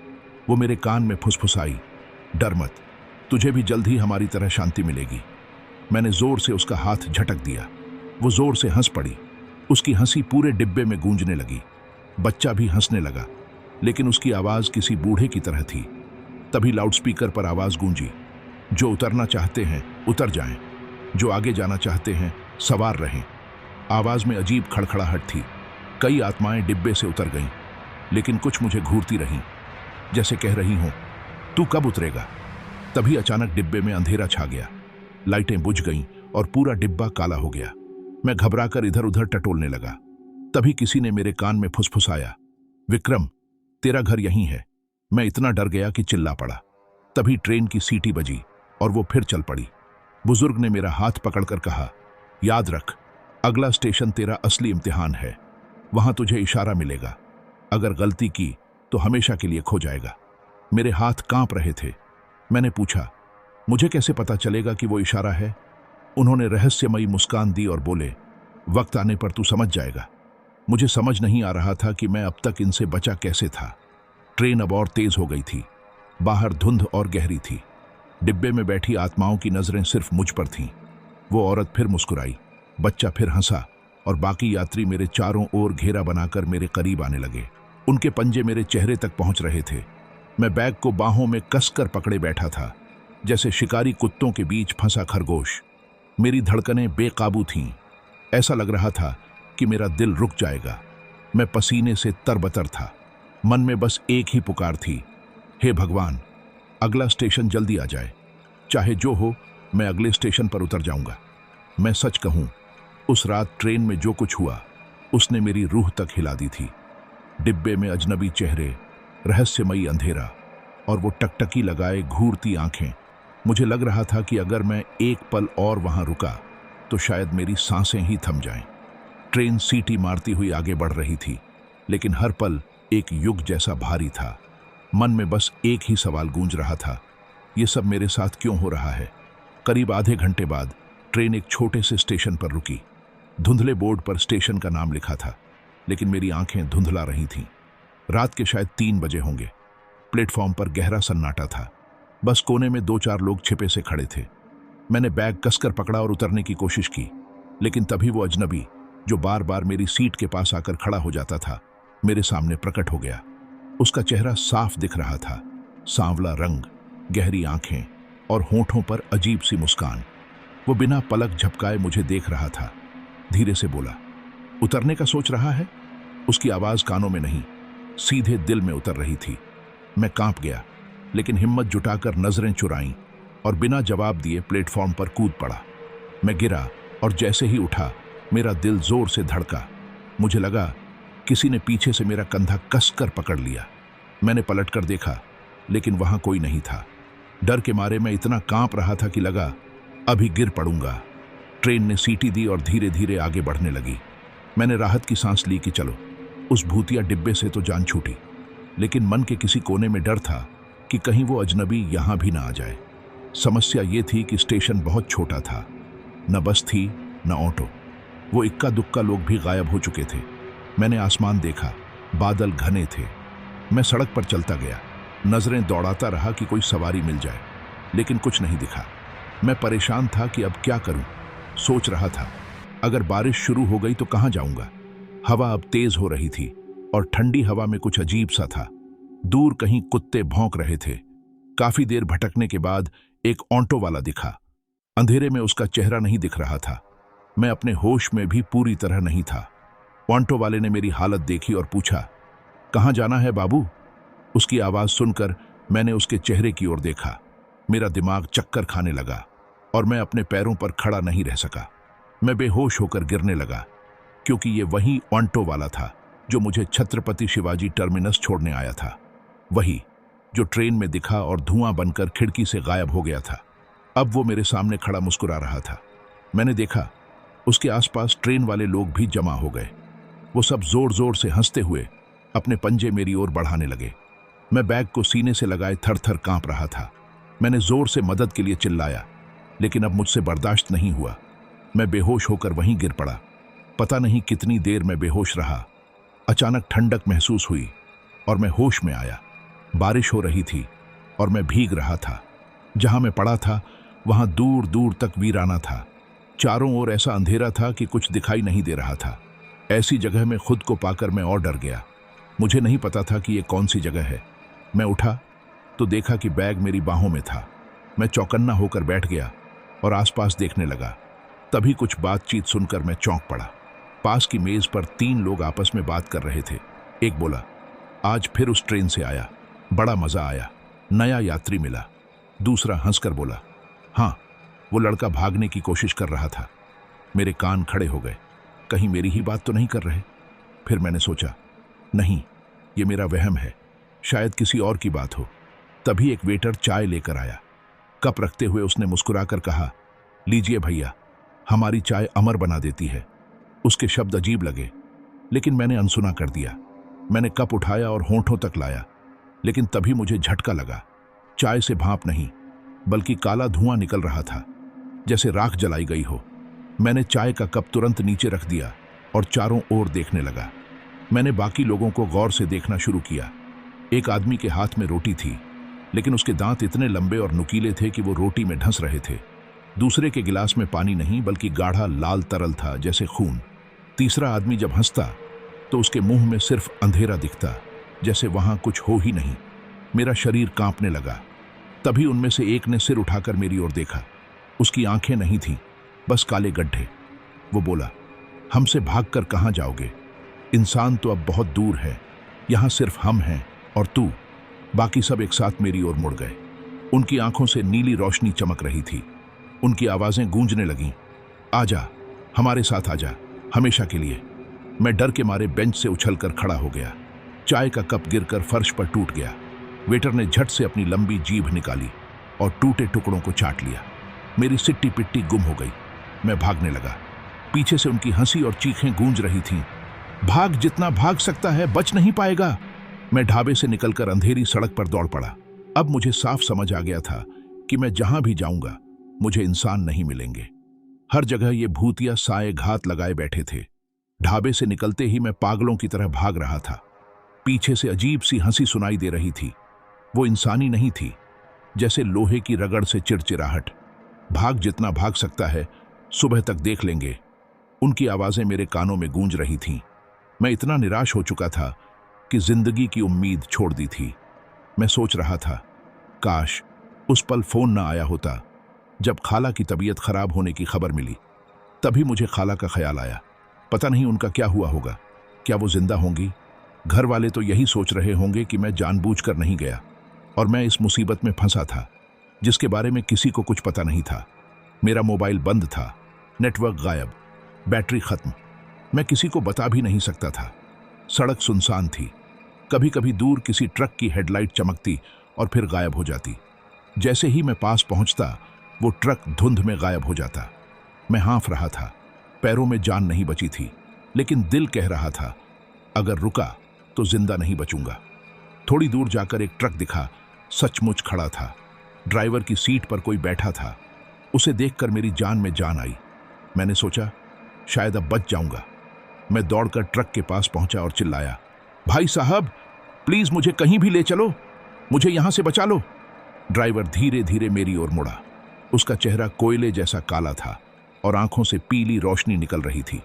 Speaker 1: वो मेरे कान में फुसफुसाई, डर मत, तुझे भी जल्द ही हमारी तरह शांति मिलेगी। मैंने जोर से उसका हाथ झटक दिया। वो जोर से हंस पड़ी। उसकी हंसी पूरे डिब्बे में गूंजने लगी। बच्चा भी हंसने लगा, लेकिन उसकी आवाज किसी बूढ़े की तरह थी। तभी लाउडस्पीकर पर आवाज गूंजी, जो उतरना चाहते हैं उतर जाएं, जो आगे जाना चाहते हैं सवार रहें। आवाज में अजीब खड़खड़ाहट थी। कई आत्माएं डिब्बे से उतर गईं, लेकिन कुछ मुझे घूरती रहीं, जैसे कह रही हों, तू कब उतरेगा? तभी अचानक डिब्बे में अंधेरा छा गया। लाइटें बुझ गईं और पूरा डिब्बा काला हो गया। मैं घबराकर इधर उधर टटोलने लगा। तभी किसी ने मेरे कान में फुसफुसाया, विक्रम, तेरा घर यहीं है। मैं इतना डर गया कि चिल्ला पड़ा। तभी ट्रेन की सीटी बजी और वो फिर चल पड़ी। बुजुर्ग ने मेरा हाथ पकड़कर कहा, याद रख, अगला स्टेशन तेरा असली इम्तिहान है। वहां तुझे इशारा मिलेगा। अगर गलती की तो हमेशा के लिए खो जाएगा। मेरे हाथ कांप रहे थे। मैंने पूछा, मुझे कैसे पता चलेगा कि वो इशारा है? उन्होंने रहस्यमयी मुस्कान दी और बोले, वक्त आने पर तू समझ जाएगा। मुझे समझ नहीं आ रहा था कि मैं अब तक इनसे बचा कैसे था। ट्रेन अब और तेज हो गई थी। बाहर धुंध और गहरी थी। डिब्बे में बैठी आत्माओं की नजरें सिर्फ मुझ पर थीं। वो औरत फिर मुस्कुराई, बच्चा फिर हंसा और बाकी यात्री मेरे चारों ओर घेरा बनाकर मेरे करीब आने लगे। उनके पंजे मेरे चेहरे तक पहुंच रहे थे। मैं बैग को बाहों में कसकर पकड़े बैठा था, जैसे शिकारी कुत्तों के बीच फंसा खरगोश। मेरी धड़कनें बेकाबू थीं। ऐसा लग रहा था कि मेरा दिल रुक जाएगा। मैं पसीने से तरबतर था। मन में बस एक ही पुकार थी, हे भगवान, अगला स्टेशन जल्दी आ जाए। चाहे जो हो, मैं अगले स्टेशन पर उतर जाऊंगा। मैं सच कहूं, उस रात ट्रेन में जो कुछ हुआ, उसने मेरी रूह तक हिला दी थी। डिब्बे में अजनबी चेहरे, रहस्यमयी अंधेरा और वो टकटकी लगाए घूरती आंखें। मुझे लग रहा था कि अगर मैं एक पल और वहां रुका तो शायद मेरी सांसें ही थम जाएं। ट्रेन सीटी मारती हुई आगे बढ़ रही थी, लेकिन हर पल एक युग जैसा भारी था। मन में बस एक ही सवाल गूंज रहा था, ये सब मेरे साथ क्यों हो रहा है? करीब आधे घंटे बाद ट्रेन एक छोटे से स्टेशन पर रुकी। धुंधले बोर्ड पर स्टेशन का नाम लिखा था। लेकिन मेरी आंखें धुंधला रही थीं। रात के शायद 3 बजे होंगे। प्लेटफॉर्म पर गहरा सन्नाटा था। बस कोने में 2-4 लोग छिपे से खड़े थे। मैंने बैग कसकर पकड़ा और उतरने की कोशिश की, लेकिन तभी वो अजनबी जो बार बार मेरी सीट के पास आकर खड़ा हो जाता था, मेरे सामने प्रकट हो गया। उसका चेहरा साफ दिख रहा था, सांवला रंग, गहरी आंखें और होठों पर अजीब सी मुस्कान। वो बिना पलक झपकाए मुझे देख रहा था। धीरे से बोला, उतरने का सोच रहा है? उसकी आवाज कानों में नहीं, सीधे दिल में उतर रही थी। मैं कांप गया, लेकिन हिम्मत जुटाकर नजरें चुराईं और बिना जवाब दिए प्लेटफॉर्म पर कूद पड़ा। मैं गिरा और जैसे ही उठा, मेरा दिल जोर से धड़का। मुझे लगा किसी ने पीछे से मेरा कंधा कसकर पकड़ लिया। मैंने पलटकर देखा, लेकिन वहां कोई नहीं था। डर के मारे मैं इतना कांप रहा था कि लगा अभी गिर पड़ूंगा। ट्रेन ने सीटी दी और धीरे धीरे आगे बढ़ने लगी। मैंने राहत की सांस ली कि चलो, उस भूतिया डिब्बे से तो जान छूटी। लेकिन मन के किसी कोने में डर था कि कहीं वो अजनबी यहां भी ना आ जाए। समस्या ये थी कि स्टेशन बहुत छोटा था, न बस थी न ऑटो। वो इक्का दुक्का लोग भी गायब हो चुके थे। मैंने आसमान देखा, बादल घने थे। मैं सड़क पर चलता गया, नजरें दौड़ाता रहा कि कोई सवारी मिल जाए, लेकिन कुछ नहीं दिखा। मैं परेशान था कि अब क्या करूं। सोच रहा था, अगर बारिश शुरू हो गई तो कहां जाऊंगा। हवा अब तेज हो रही थी और ठंडी हवा में कुछ अजीब सा था। दूर कहीं कुत्ते भौंक रहे थे। काफी देर भटकने के बाद एक ऑटो वाला दिखा। अंधेरे में उसका चेहरा नहीं दिख रहा था। मैं अपने होश में भी पूरी तरह नहीं था। ऑटो वाले ने मेरी हालत देखी और पूछा, कहां जाना है बाबू? उसकी आवाज सुनकर मैंने उसके चेहरे की ओर देखा। मेरा दिमाग चक्कर खाने लगा और मैं अपने पैरों पर खड़ा नहीं रह सका। मैं बेहोश होकर गिरने लगा, क्योंकि ये वही ऑटो वाला था जो मुझे छत्रपति शिवाजी टर्मिनस छोड़ने आया था। वही जो ट्रेन में दिखा और धुआं बनकर खिड़की से गायब हो गया था। अब वो मेरे सामने खड़ा मुस्कुरा रहा था। मैंने देखा उसके आसपास ट्रेन वाले लोग भी जमा हो गए। वो सब जोर जोर से हंसते हुए अपने पंजे मेरी ओर बढ़ाने लगे। मैं बैग को सीने से लगाए थर थर कांप रहा था। मैंने जोर से मदद के लिए चिल्लाया, लेकिन अब मुझसे बर्दाश्त नहीं हुआ। मैं बेहोश होकर वहीं गिर पड़ा। पता नहीं कितनी देर मैं बेहोश रहा। अचानक ठंडक महसूस हुई और मैं होश में आया। बारिश हो रही थी और मैं भीग रहा था। जहां मैं पड़ा था वहां दूर दूर तक वीराना था। चारों ओर ऐसा अंधेरा था कि कुछ दिखाई नहीं दे रहा था। ऐसी जगह में खुद को पाकर मैं और डर गया। मुझे नहीं पता था कि ये कौन सी जगह है। मैं उठा तो देखा कि बैग मेरी बाहों में था। मैं चौकन्ना होकर बैठ गया और आसपास देखने लगा। तभी कुछ बातचीत सुनकर मैं चौंक पड़ा। पास की मेज पर 3 लोग आपस में बात कर रहे थे। एक बोला, आज फिर उस ट्रेन से आया, बड़ा मजा आया, नया यात्री मिला। दूसरा हंसकर बोला, हाँ, वो लड़का भागने की कोशिश कर रहा था। मेरे कान खड़े हो गए, कहीं मेरी ही बात तो नहीं कर रहे। फिर मैंने सोचा, नहीं, ये मेरा वहम है, शायद किसी और की बात हो। तभी एक वेटर चाय लेकर आया। कप रखते हुए उसने मुस्कुराकर कहा, लीजिए भैया, हमारी चाय अमर बना देती है। उसके शब्द अजीब लगे, लेकिन मैंने अनसुना कर दिया। मैंने कप उठाया और होंठों तक लाया, लेकिन तभी मुझे झटका लगा। चाय से भाप नहीं, बल्कि काला धुआं निकल रहा था, जैसे राख जलाई गई हो। मैंने चाय का कप तुरंत नीचे रख दिया और चारों ओर देखने लगा। मैंने बाकी लोगों को गौर से देखना शुरू किया। एक आदमी के हाथ में रोटी थी, लेकिन उसके दांत इतने लंबे और नुकीले थे कि वो रोटी में ढंस रहे थे। दूसरे के गिलास में पानी नहीं, बल्कि गाढ़ा लाल तरल था, जैसे खून। तीसरा आदमी जब हंसता तो उसके मुंह में सिर्फ अंधेरा दिखता, जैसे वहां कुछ हो ही नहीं। मेरा शरीर कांपने लगा। तभी उनमें से एक ने सिर उठाकर मेरी ओर देखा। उसकी आंखें नहीं थीं, बस काले गड्ढे। वो बोला, हमसे भागकर कहां जाओगे? इंसान तो अब बहुत दूर है, यहां सिर्फ हम हैं और तू। बाकी सब एक साथ मेरी ओर मुड़ गए। उनकी आंखों से नीली रोशनी चमक रही थी। उनकी आवाजें गूंजने लगीं, आजा, हमारे साथ आजा, हमेशा के लिए। मैं डर के मारे बेंच से उछलकर खड़ा हो गया। चाय का कप गिरकर फर्श पर टूट गया। वेटर ने झट से अपनी लंबी जीभ निकाली और टूटे टुकड़ों को चाट लिया। मेरी सिट्टी पिट्टी गुम हो गई। मैं भागने लगा। पीछे से उनकी हंसी और चीखें गूंज रही थीं। भाग, जितना भाग सकता है, बच नहीं पाएगा। मैं ढाबे से निकलकर अंधेरी सड़क पर दौड़ पड़ा। अब मुझे साफ समझ आ गया था कि मैं जहां भी जाऊंगा मुझे इंसान नहीं मिलेंगे। हर जगह ये भूतिया साए घात लगाए बैठे थे। ढाबे से निकलते ही मैं पागलों की तरह भाग रहा था। पीछे से अजीब सी हंसी सुनाई दे रही थी। वो इंसानी नहीं थी, जैसे लोहे की रगड़ से चिड़चिड़ाहट। भाग जितना भाग सकता है, सुबह तक देख लेंगे। उनकी आवाजें मेरे कानों में गूंज रही थीं। मैं इतना निराश हो चुका था कि जिंदगी की उम्मीद छोड़ दी थी। मैं सोच रहा था, काश उस पल फोन ना आया होता जब खाला की तबीयत खराब होने की खबर मिली। तभी मुझे खाला का ख्याल आया। पता नहीं उनका क्या हुआ होगा, क्या वो जिंदा होंगी? घर वाले तो यही सोच रहे होंगे कि मैं जानबूझकर नहीं गया और मैं इस मुसीबत में फंसा था जिसके बारे में किसी को कुछ पता नहीं था। मेरा मोबाइल बंद था, नेटवर्क गायब, बैटरी खत्म। मैं किसी को बता भी नहीं सकता था। सड़क सुनसान थी। कभी कभी दूर किसी ट्रक की हेडलाइट चमकती और फिर गायब हो जाती। जैसे ही मैं पास पहुंचता, वो ट्रक धुंध में गायब हो जाता। मैं हाँफ रहा था। पैरों में जान नहीं बची थी, लेकिन दिल कह रहा था, अगर रुका तो जिंदा नहीं बचूंगा। थोड़ी दूर जाकर एक ट्रक दिखा, सचमुच खड़ा था। ड्राइवर की सीट पर कोई बैठा था। उसे देखकर मेरी जान में जान आई। मैंने सोचा, शायद अब बच जाऊंगा। मैं दौड़कर ट्रक के पास पहुंचा और चिल्लाया, भाई साहब, प्लीज मुझे कहीं भी ले चलो, मुझे यहां से बचा लो। ड्राइवर धीरे धीरे मेरी ओर मुड़ा। उसका चेहरा कोयले जैसा काला था और आंखों से पीली रोशनी निकल रही थी।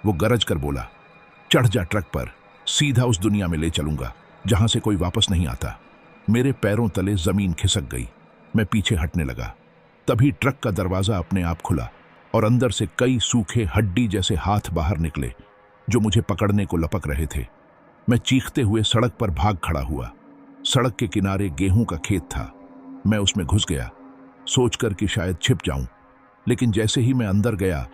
Speaker 1: वो गरज कर बोला, चढ़ जा ट्रक पर, सीधा उस दुनिया में ले चलूंगा जहां से कोई वापस नहीं आता। मेरे पैरों तले जमीन खिसक गई। मैं पीछे हटने लगा। तभी ट्रक का दरवाजा अपने आप खुला और अंदर से कई सूखे हड्डी जैसे हाथ बाहर निकले जो मुझे पकड़ने को लपक रहे थे। मैं चीखते हुए सड़क पर भाग खड़ा हुआ। सड़क के किनारे गेहूं का खेत था। मैं उसमें घुस गया, सोचकर कि शायद छिप जाऊं। लेकिन जैसे ही मैं अंदर गया,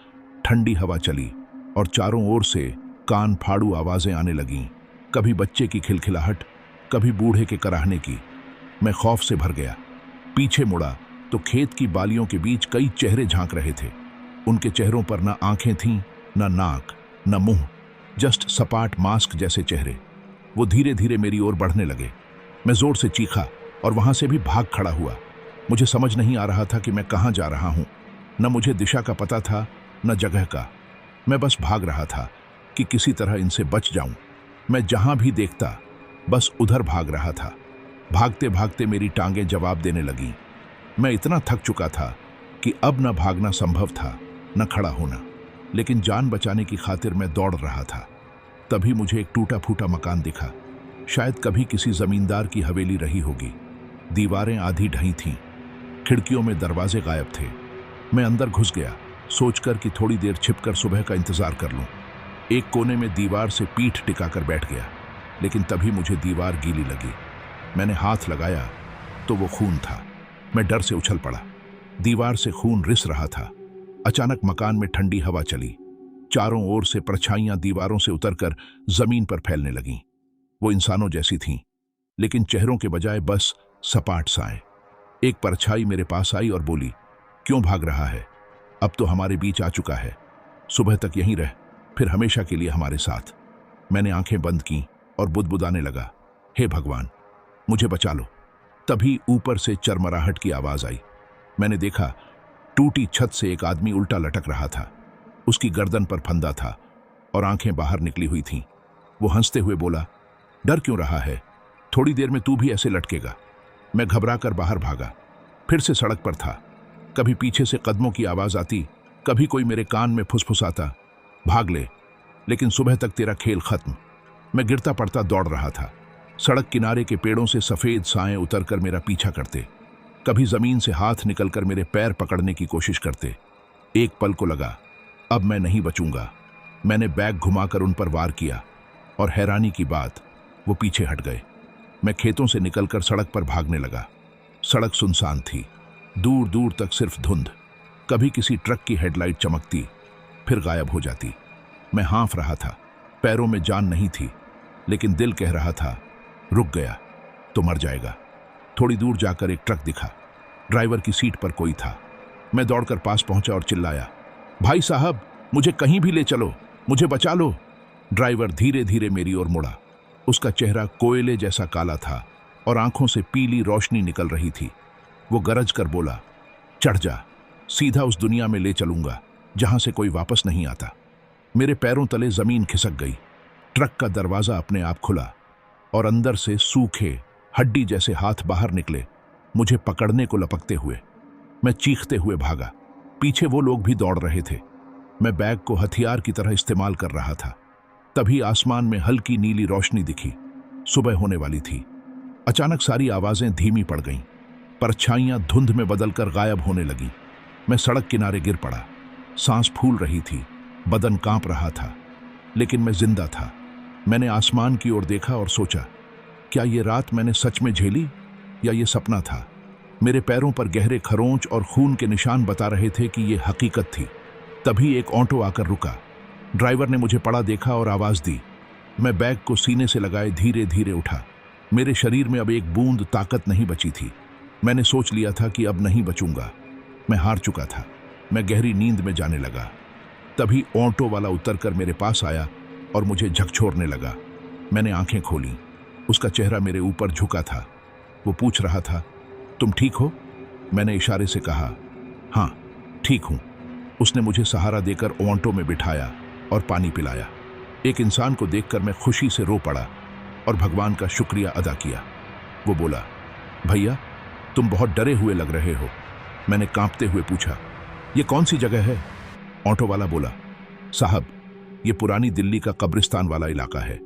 Speaker 1: ठंडी हवा चली और चारों ओर से कान फाड़ू आवाजें आने लगीं। कभी बच्चे की खिलखिलाहट, कभी बूढ़े के कराहने की। मैं खौफ से भर गया। पीछे मुड़ा तो खेत की बालियों के बीच कई चेहरे झांक रहे थे। उनके चेहरों पर न आंखें थीं, न नाक, न मुंह, जस्ट सपाट मास्क जैसे चेहरे। वो धीरे धीरे मेरी ओर बढ़ने लगे। मैं जोर से चीखा और वहां से भी भाग खड़ा हुआ। मुझे समझ नहीं आ रहा था कि मैं कहां जा रहा हूं। न मुझे दिशा का पता था, न जगह का। मैं बस भाग रहा था कि किसी तरह इनसे बच जाऊं। मैं जहां भी देखता, बस उधर भाग रहा था। भागते भागते मेरी टांगें जवाब देने लगीं। मैं इतना थक चुका था कि अब न भागना संभव था, न खड़ा होना। लेकिन जान बचाने की खातिर मैं दौड़ रहा था। तभी मुझे एक टूटा फूटा मकान दिखा। शायद कभी किसी जमींदार की हवेली रही होगी। दीवारें आधी ढही थीं, खिड़कियों में दरवाजे गायब थे। मैं अंदर घुस गया, सोचकर कि थोड़ी देर छिपकर सुबह का इंतजार कर लूं। एक कोने में दीवार से पीठ टिकाकर बैठ गया, लेकिन तभी मुझे दीवार गीली लगी। मैंने हाथ लगाया तो वो खून था। मैं डर से उछल पड़ा। दीवार से खून रिस रहा था। अचानक मकान में ठंडी हवा चली। चारों ओर से परछाइयां दीवारों से उतरकर जमीन पर फैलने लगीं। वो इंसानों जैसी थीं, लेकिन चेहरों के बजाय बस सपाट साएं। एक परछाई मेरे पास आई और बोली, क्यों भाग रहा है? अब तो हमारे बीच आ चुका है। सुबह तक यहीं रह, फिर हमेशा के लिए हमारे साथ। मैंने आंखें बंद की और बुदबुदाने लगा, हे भगवान, मुझे बचा लो। तभी ऊपर से चरमराहट की आवाज आई। मैंने देखा, टूटी छत से एक आदमी उल्टा लटक रहा था। उसकी गर्दन पर फंदा था और आंखें बाहर निकली हुई थीं। वो हंसते हुए बोला, डर क्यों रहा है? थोड़ी देर में तू भी ऐसे लटकेगा। मैं घबराकर बाहर भागा। फिर से सड़क पर था। कभी पीछे से कदमों की आवाज आती, कभी कोई मेरे कान में फुसफुसाता, भाग ले, लेकिन सुबह तक तेरा खेल खत्म। मैं गिरता पड़ता दौड़ रहा था। सड़क किनारे के पेड़ों से सफेद साएं उतरकर मेरा पीछा करते, कभी जमीन से हाथ निकलकर मेरे पैर पकड़ने की कोशिश करते। एक पल को लगा, अब मैं नहीं बचूंगा। मैंने बैग घुमाकर उन पर वार किया और हैरानी की बात, वो पीछे हट गए। मैं खेतों से निकलकर सड़क पर भागने लगा। सड़क सुनसान थी, दूर दूर तक सिर्फ धुंध। कभी किसी ट्रक की हेडलाइट चमकती, फिर गायब हो जाती। मैं हाँफ रहा था। पैरों में जान नहीं थी, लेकिन दिल कह रहा था, रुक गया तो मर जाएगा। थोड़ी दूर जाकर एक ट्रक दिखा। ड्राइवर की सीट पर कोई था। मैं दौड़कर पास पहुंचा और चिल्लाया, भाई साहब, मुझे कहीं भी ले चलो, मुझे बचा लो। ड्राइवर धीरे धीरे मेरी ओर मुड़ा। उसका चेहरा कोयले जैसा काला था और आंखों से पीली रोशनी निकल रही थी। वो गरज कर बोला, चढ़ जा, सीधा उस दुनिया में ले चलूंगा जहां से कोई वापस नहीं आता। मेरे पैरों तले जमीन खिसक गई। ट्रक का दरवाजा अपने आप खुला और अंदर से सूखे हड्डी जैसे हाथ बाहर निकले, मुझे पकड़ने को लपकते हुए। मैं चीखते हुए भागा। पीछे वो लोग भी दौड़ रहे थे। मैं बैग को हथियार की तरह इस्तेमाल कर रहा था। तभी आसमान में हल्की नीली रोशनी दिखी। सुबह होने वाली थी। अचानक सारी आवाजें धीमी पड़ गईं। परछाइयां धुंध में बदलकर गायब होने लगी। मैं सड़क किनारे गिर पड़ा। सांस फूल रही थी, बदन कांप रहा था, लेकिन मैं जिंदा था। मैंने आसमान की ओर देखा और सोचा, क्या ये रात मैंने सच में झेली या ये सपना था? मेरे पैरों पर गहरे खरोंच और खून के निशान बता रहे थे कि ये हकीकत थी। तभी एक ऑटो आकर रुका। ड्राइवर ने मुझे पड़ा देखा और आवाज दी। मैं बैग को सीने से लगाए धीरे धीरे उठा। मेरे शरीर में अब एक बूंद ताकत नहीं बची थी। मैंने सोच लिया था कि अब नहीं बचूंगा। मैं हार चुका था। मैं गहरी नींद में जाने लगा। तभी ऑटो वाला उतरकर मेरे पास आया और मुझे झकझोरने लगा। मैंने आंखें खोली। उसका चेहरा मेरे ऊपर झुका था। वो पूछ रहा था, तुम ठीक हो? मैंने इशारे से कहा, हाँ ठीक हूं। उसने मुझे सहारा देकर ऑटो में बिठाया और पानी पिलाया। एक इंसान को देखकर मैं खुशी से रो पड़ा और भगवान का शुक्रिया अदा किया। वो बोला, भैया तुम बहुत डरे हुए लग रहे हो। मैंने कांपते हुए पूछा, ये कौन सी जगह है? ऑटो वाला बोला, साहब ये पुरानी दिल्ली का कब्रिस्तान वाला इलाका है।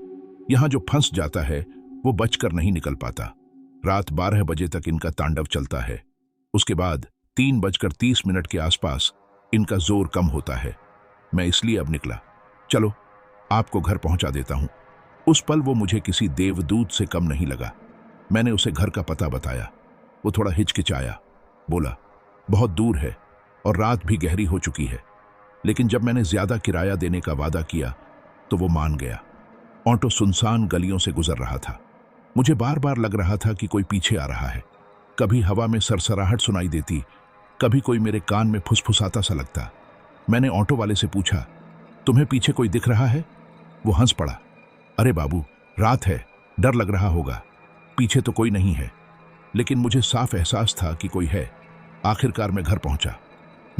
Speaker 1: यहां जो फंस जाता है वो बचकर नहीं निकल पाता। रात 12 बजे तक इनका तांडव चलता है। उसके बाद 3:30 के आसपास इनका जोर कम होता है। मैं इसलिए अब निकला। चलो आपको घर पहुंचा देता हूं। उस पल वो मुझे किसी देवदूत से कम नहीं लगा। मैंने उसे घर का पता बताया। वो थोड़ा हिचकिचाया, बोला, बहुत दूर है और रात भी गहरी हो चुकी है। लेकिन जब मैंने ज्यादा किराया देने का वादा किया तो वो मान गया। ऑटो सुनसान गलियों से गुजर रहा था। मुझे बार बार लग रहा था कि कोई पीछे आ रहा है। कभी हवा में सरसराहट सुनाई देती, कभी कोई मेरे कान में फुसफुसाता सा लगता। मैंने ऑटो वाले से पूछा, तुम्हें पीछे कोई दिख रहा है? वो हंस पड़ा, अरे बाबू रात है, डर लग रहा होगा। पीछे तो कोई नहीं है। लेकिन मुझे साफ एहसास था कि कोई है। आखिरकार मैं घर पहुंचा।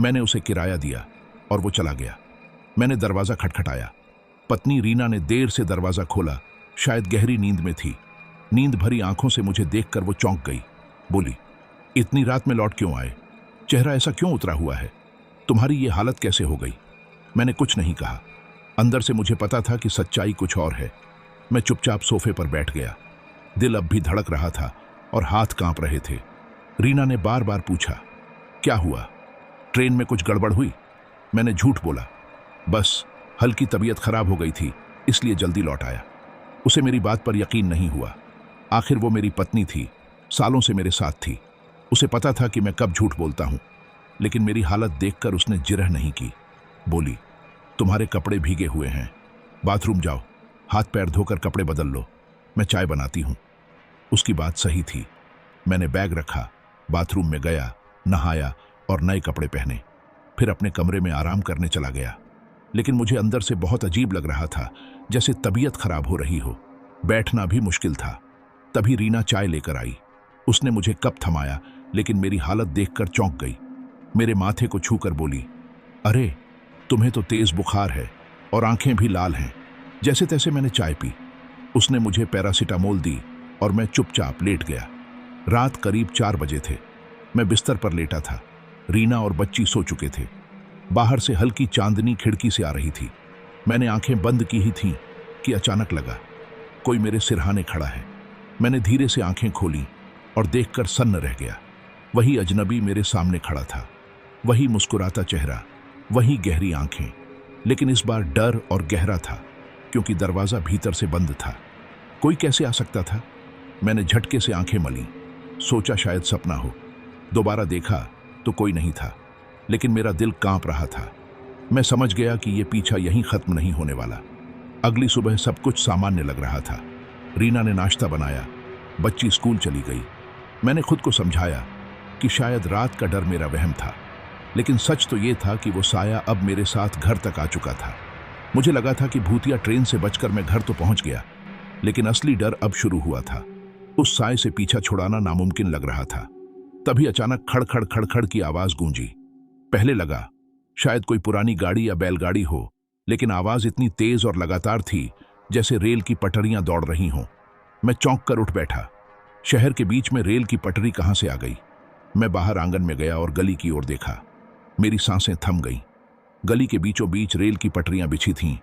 Speaker 1: मैंने उसे किराया दिया और वो चला गया। मैंने दरवाजा खटखटाया। पत्नी रीना ने देर से दरवाजा खोला। शायद गहरी नींद में थी। नींद भरी आंखों से मुझे देखकर वो चौंक गई। बोली, इतनी रात में लौट क्यों आए? चेहरा ऐसा क्यों उतरा हुआ है? तुम्हारी ये हालत कैसे हो गई? मैंने कुछ नहीं कहा। अंदर से मुझे पता था कि सच्चाई कुछ और है। मैं चुपचाप सोफे पर बैठ गया। दिल अब भी धड़क रहा था और हाथ कांप रहे थे। रीना ने बार बार पूछा, क्या हुआ? ट्रेन में कुछ गड़बड़ हुई? मैंने झूठ बोला, बस हल्की तबीयत खराब हो गई थी, इसलिए जल्दी लौट आया। उसे मेरी बात पर यकीन नहीं हुआ। आखिर वो मेरी पत्नी थी, सालों से मेरे साथ थी। उसे पता था कि मैं कब झूठ बोलता हूं। लेकिन मेरी हालत देखकर उसने जिरह नहीं की। बोली, तुम्हारे कपड़े भीगे हुए हैं, बाथरूम जाओ, हाथ पैर धोकर कपड़े बदल लो, मैं चाय बनाती हूं। उसकी बात सही थी। मैंने बैग रखा, बाथरूम में गया, नहाया और नए कपड़े पहने। फिर अपने कमरे में आराम करने चला गया। लेकिन मुझे अंदर से बहुत अजीब लग रहा था, जैसे तबीयत खराब हो रही हो। बैठना भी मुश्किल था। तभी रीना चाय लेकर आई। उसने मुझे कप थमाया, लेकिन मेरी हालत देखकर चौंक गई। मेरे माथे को छूकर बोली, अरे तुम्हें तो तेज बुखार है और आंखें भी लाल हैं। जैसे तैसे मैंने चाय पी। उसने मुझे पैरासिटामोल दी और मैं चुपचाप लेट गया। रात करीब 4 बजे थे। मैं बिस्तर पर लेटा था। रीना और बच्ची सो चुके थे। बाहर से हल्की चांदनी खिड़की से आ रही थी। मैंने आंखें बंद की ही थीं कि अचानक लगा कोई मेरे सिरहाने खड़ा है। मैंने धीरे से आंखें खोली और देखकर सन्न रह गया। वही अजनबी मेरे सामने खड़ा था। वही मुस्कुराता चेहरा, वही गहरी आंखें। लेकिन इस बार डर और गहरा था, क्योंकि दरवाजा भीतर से बंद था। कोई कैसे आ सकता था? मैंने झटके से आंखें मली। सोचा शायद सपना हो। दोबारा देखा तो कोई नहीं था, लेकिन मेरा दिल कांप रहा था। मैं समझ गया कि यह पीछा यहीं खत्म नहीं होने वाला। अगली सुबह सब कुछ सामान्य लग रहा था। रीना ने नाश्ता बनाया, बच्ची स्कूल चली गई। मैंने खुद को समझाया कि शायद रात का डर मेरा वहम था, लेकिन सच तो यह था कि वो साया अब मेरे साथ घर तक आ चुका था। मुझे लगा था कि भूतिया ट्रेन से बचकर मैं घर तो पहुंच गया, लेकिन असली डर अब शुरू हुआ था। उस साए से पीछा छुड़ाना नामुमकिन लग रहा था। तभी अचानक खड़खड़ खड़खड़ की आवाज गूंजी। पहले लगा शायद कोई पुरानी गाड़ी या बैलगाड़ी हो, लेकिन आवाज इतनी तेज और लगातार थी जैसे रेल की पटरियां दौड़ रही हों। मैं चौंक कर उठ बैठा। शहर के बीच में रेल की पटरी कहां से आ गई? मैं बाहर आंगन में गया और गली की ओर देखा। मेरी सांसें थम गईं। गली के बीचों बीच रेल की पटरियां बिछी थीं,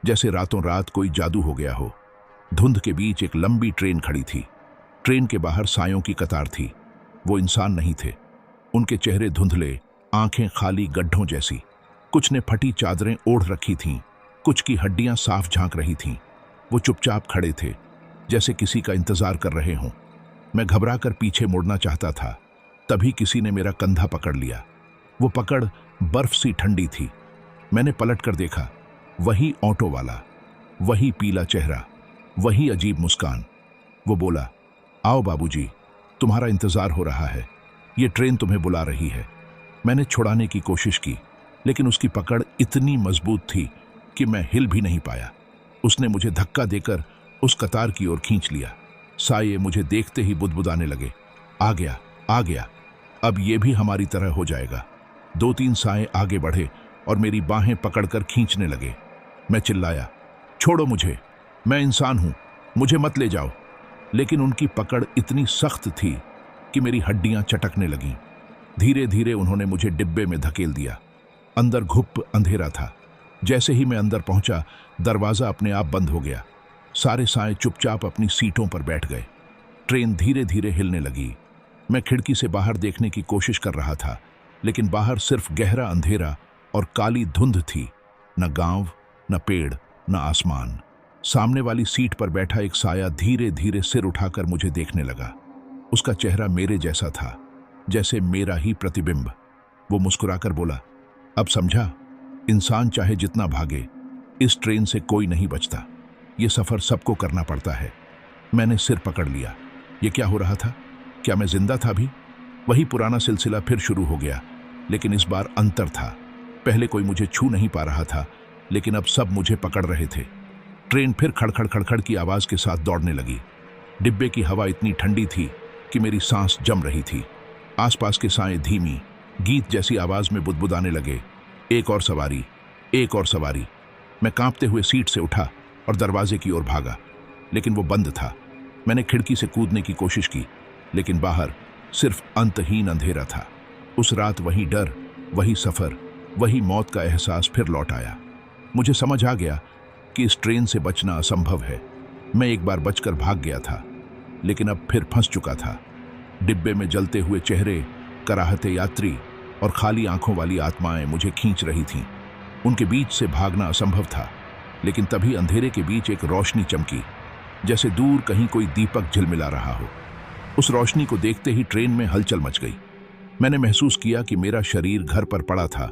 Speaker 1: जैसे रातों रात कोई जादू हो गया हो। धुंध के बीच एक लंबी ट्रेन खड़ी थी। ट्रेन के बाहर सायों की कतार थी। वो इंसान नहीं थे। उनके चेहरे धुंधले, आंखें खाली गड्ढों जैसी। कुछ ने फटी चादरें ओढ़ रखी थीं, कुछ की हड्डियां साफ झांक रही थीं। वो चुपचाप खड़े थे, जैसे किसी का इंतजार कर रहे हों। मैं घबराकर पीछे मुड़ना चाहता था, तभी किसी ने मेरा कंधा पकड़ लिया। वो पकड़ बर्फ सी ठंडी थी। मैंने पलट कर देखा। वही ऑटो वाला, वही पीला चेहरा, वही अजीब मुस्कान। वो बोला, आओ बाबूजी, तुम्हारा इंतजार हो रहा है। ये ट्रेन तुम्हें बुला रही है। मैंने छुड़ाने की कोशिश की, लेकिन उसकी पकड़ इतनी मजबूत थी कि मैं हिल भी नहीं पाया। उसने मुझे धक्का देकर उस कतार की ओर खींच लिया। साये मुझे देखते ही बुदबुदाने लगे, आ गया, आ गया, अब ये भी हमारी तरह हो जाएगा। 2-3 साये आगे बढ़े और मेरी बाहें पकड़कर खींचने लगे। मैं चिल्लाया, छोड़ो मुझे, मैं इंसान हूं, मुझे मत ले जाओ। लेकिन उनकी पकड़ इतनी सख्त थी कि मेरी हड्डियां चटकने लगीं। धीरे धीरे उन्होंने मुझे डिब्बे में धकेल दिया। अंदर घुप अंधेरा था। जैसे ही मैं अंदर पहुंचा, दरवाजा अपने आप बंद हो गया। सारे साए चुपचाप अपनी सीटों पर बैठ गए। ट्रेन धीरे धीरे हिलने लगी। मैं खिड़की से बाहर देखने की कोशिश कर रहा था, लेकिन बाहर सिर्फ गहरा अंधेरा और काली धुंध थी। न गांव, न पेड़, न आसमान। सामने वाली सीट पर बैठा एक साया धीरे धीरे सिर उठाकर मुझे देखने लगा। उसका चेहरा मेरे जैसा था, जैसे मेरा ही प्रतिबिंब। वो मुस्कुराकर बोला, अब समझा, इंसान चाहे जितना भागे, इस ट्रेन से कोई नहीं बचता। ये सफर सबको करना पड़ता है। मैंने सिर पकड़ लिया। ये क्या हो रहा था? क्या मैं जिंदा था भी? वही पुराना सिलसिला फिर शुरू हो गया, लेकिन इस बार अंतर था। पहले कोई मुझे छू नहीं पा रहा था, लेकिन अब सब मुझे पकड़ रहे थे। ट्रेन फिर खड़खड़ खड़खड़ की आवाज के साथ दौड़ने लगी। डिब्बे की हवा इतनी ठंडी थी कि मेरी सांस जम रही थी। आसपास के साए धीमी, गीत जैसी आवाज में बुदबुदाने लगे, एक और सवारी, एक और सवारी। मैं कांपते हुए सीट से उठा और दरवाजे की ओर भागा, लेकिन वो बंद था। मैंने खिड़की से कूदने की कोशिश की, लेकिन बाहर सिर्फ अंतहीन अंधेरा था। उस रात वही डर, वही सफर, वही मौत का एहसास फिर लौट आया। मुझे समझ आ गया कि इस ट्रेन से बचना असंभव है। मैं एक बार बचकर भाग गया था, लेकिन अब फिर फंस चुका था। डिब्बे में जलते हुए चेहरे, कराहते यात्री और खाली आंखों वाली आत्माएं मुझे खींच रही थीं। उनके बीच से भागना असंभव था, लेकिन तभी अंधेरे के बीच एक रोशनी चमकी, जैसे दूर कहीं कोई दीपक झिलमिला रहा हो। उस रोशनी को देखते ही ट्रेन में हलचल मच गई। मैंने महसूस किया कि मेरा शरीर घर पर पड़ा था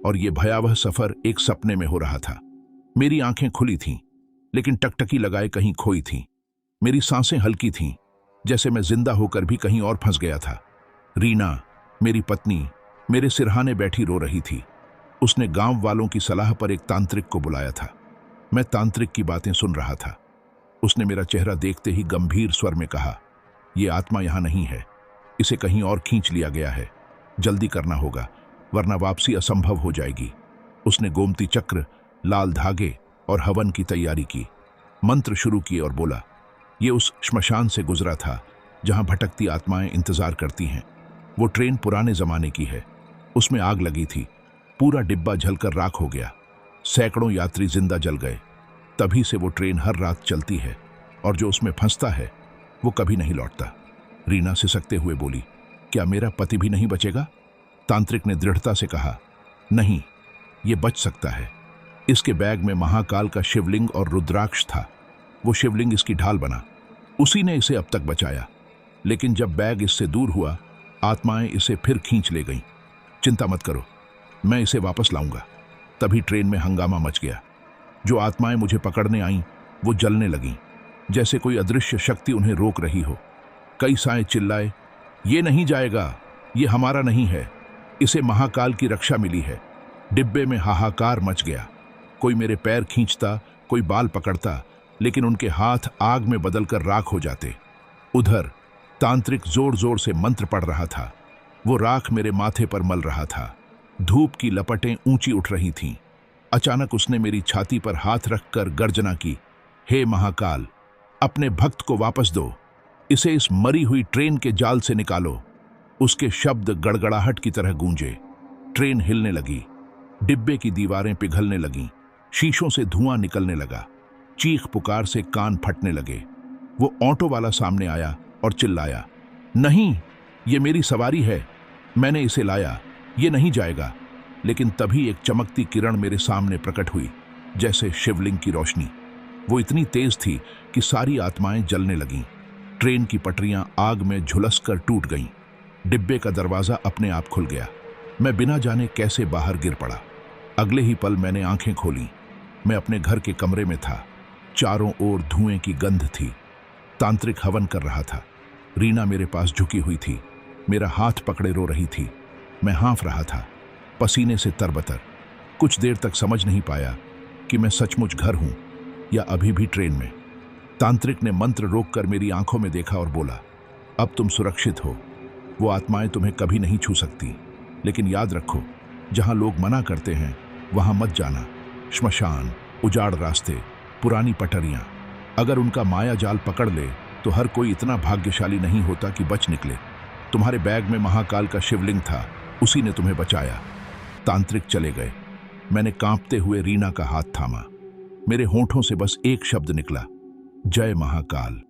Speaker 1: और ये भयावह सफर एक सपने में हो रहा था। मेरी आंखें खुली थीं, लेकिन टकटकी लगाए कहीं खोई थीं। मेरी सांसें हल्की थीं, जैसे मैं जिंदा होकर भी कहीं और फंस गया था। रीना, मेरी पत्नी, मेरे सिरहाने बैठी रो रही थी। उसने गांव वालों की सलाह पर एक तांत्रिक को बुलाया था। मैं तांत्रिक की बातें सुन रहा था। उसने मेरा चेहरा देखते ही गंभीर स्वर में कहा, ये आत्मा यहां नहीं है, इसे कहीं और खींच लिया गया है। जल्दी करना होगा, वरना वापसी असंभव हो जाएगी। उसने गोमती चक्र, लाल धागे और हवन की तैयारी की। मंत्र शुरू किए और बोला, ये उस श्मशान से गुजरा था जहां भटकती आत्माएं इंतजार करती हैं। वो ट्रेन पुराने जमाने की है, उसमें आग लगी थी, पूरा डिब्बा जलकर राख हो गया। सैकड़ों यात्री जिंदा जल गए। तभी से वो ट्रेन हर रात चलती है, और जो उसमें फंसता है वो कभी नहीं लौटता। रीना सिसकते हुए बोली, क्या मेरा पति भी नहीं बचेगा? तांत्रिक ने दृढ़ता से कहा, नहीं, ये बच सकता है। इसके बैग में महाकाल का शिवलिंग और रुद्राक्ष था। वो शिवलिंग इसकी ढाल बना, उसी ने इसे अब तक बचाया। लेकिन जब बैग इससे दूर हुआ, आत्माएं इसे फिर खींच ले गईं। चिंता मत करो, मैं इसे वापस लाऊंगा। तभी ट्रेन में हंगामा मच गया। जो आत्माएं मुझे पकड़ने आईं, वो जलने लगीं, जैसे कोई अदृश्य शक्ति उन्हें रोक रही हो। कई साए चिल्लाए, ये नहीं जाएगा, ये हमारा नहीं है, इसे महाकाल की रक्षा मिली है। डिब्बे में हाहाकार मच गया। कोई मेरे पैर खींचता, कोई बाल पकड़ता, लेकिन उनके हाथ आग में बदलकर राख हो जाते। उधर तांत्रिक जोर जोर से मंत्र पढ़ रहा था। वो राख मेरे माथे पर मल रहा था। धूप की लपटें ऊंची उठ रही थीं। अचानक उसने मेरी छाती पर हाथ रखकर गर्जना की, हे महाकाल, अपने भक्त को वापस दो, इसे इस मरी हुई ट्रेन के जाल से निकालो। उसके शब्द गड़गड़ाहट की तरह गूंजे। ट्रेन हिलने लगी, डिब्बे की दीवारें पिघलने लगीं, शीशों से धुआं निकलने लगा, चीख पुकार से कान फटने लगे। वो ऑटो वाला सामने आया और चिल्लाया, नहीं, ये मेरी सवारी है, मैंने इसे लाया, ये नहीं जाएगा। लेकिन तभी एक चमकती किरण मेरे सामने प्रकट हुई, जैसे शिवलिंग की रोशनी। वो इतनी तेज थी कि सारी आत्माएं जलने लगीं। ट्रेन की पटरियां आग में झुलसकर टूट गईं। डिब्बे का दरवाजा अपने आप खुल गया। मैं बिना जाने कैसे बाहर गिर पड़ा। अगले ही पल मैंने आंखें खोलीं। मैं अपने घर के कमरे में था। चारों ओर धुएं की गंध थी। तांत्रिक हवन कर रहा था। रीना मेरे पास झुकी हुई थी, मेरा हाथ पकड़े रो रही थी। मैं हाँफ रहा था, पसीने से तरबतर। कुछ देर तक समझ नहीं पाया कि मैं सचमुच घर हूं या अभी भी ट्रेन में। तांत्रिक ने मंत्र रोककर मेरी आंखों में देखा और बोला, अब तुम सुरक्षित हो। वो आत्माएं तुम्हें कभी नहीं छू सकती, लेकिन याद रखो, जहां लोग मना करते हैं वहां मत जाना। श्मशान, उजाड़ रास्ते, पुरानी पटरियां, अगर उनका माया जाल पकड़ ले तो हर कोई इतना भाग्यशाली नहीं होता कि बच निकले। तुम्हारे बैग में महाकाल का शिवलिंग था, उसी ने तुम्हें बचाया। तांत्रिक चले गए। मैंने कांपते हुए रीना का हाथ थामा। मेरे होंठों से बस एक शब्द निकला, जय महाकाल।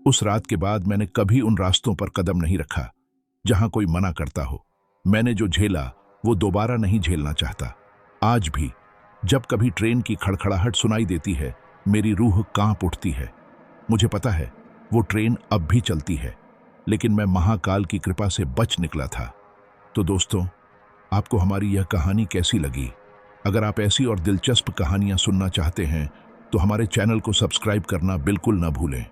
Speaker 1: उस रात के बाद मैंने कभी उन रास्तों पर कदम नहीं रखा जहां कोई मना करता हो। मैंने जो झेला वो दोबारा नहीं झेलना चाहता। आज भी जब कभी ट्रेन की खड़खड़ाहट सुनाई देती है, मेरी रूह कांप उठती है। मुझे पता है वो ट्रेन अब भी चलती है, लेकिन मैं महाकाल की कृपा से बच निकला था। तो दोस्तों, आपको हमारी यह कहानी कैसी लगी? अगर आप ऐसी और दिलचस्प कहानियां सुनना चाहते हैं तो हमारे चैनल को सब्सक्राइब करना बिल्कुल न भूलें।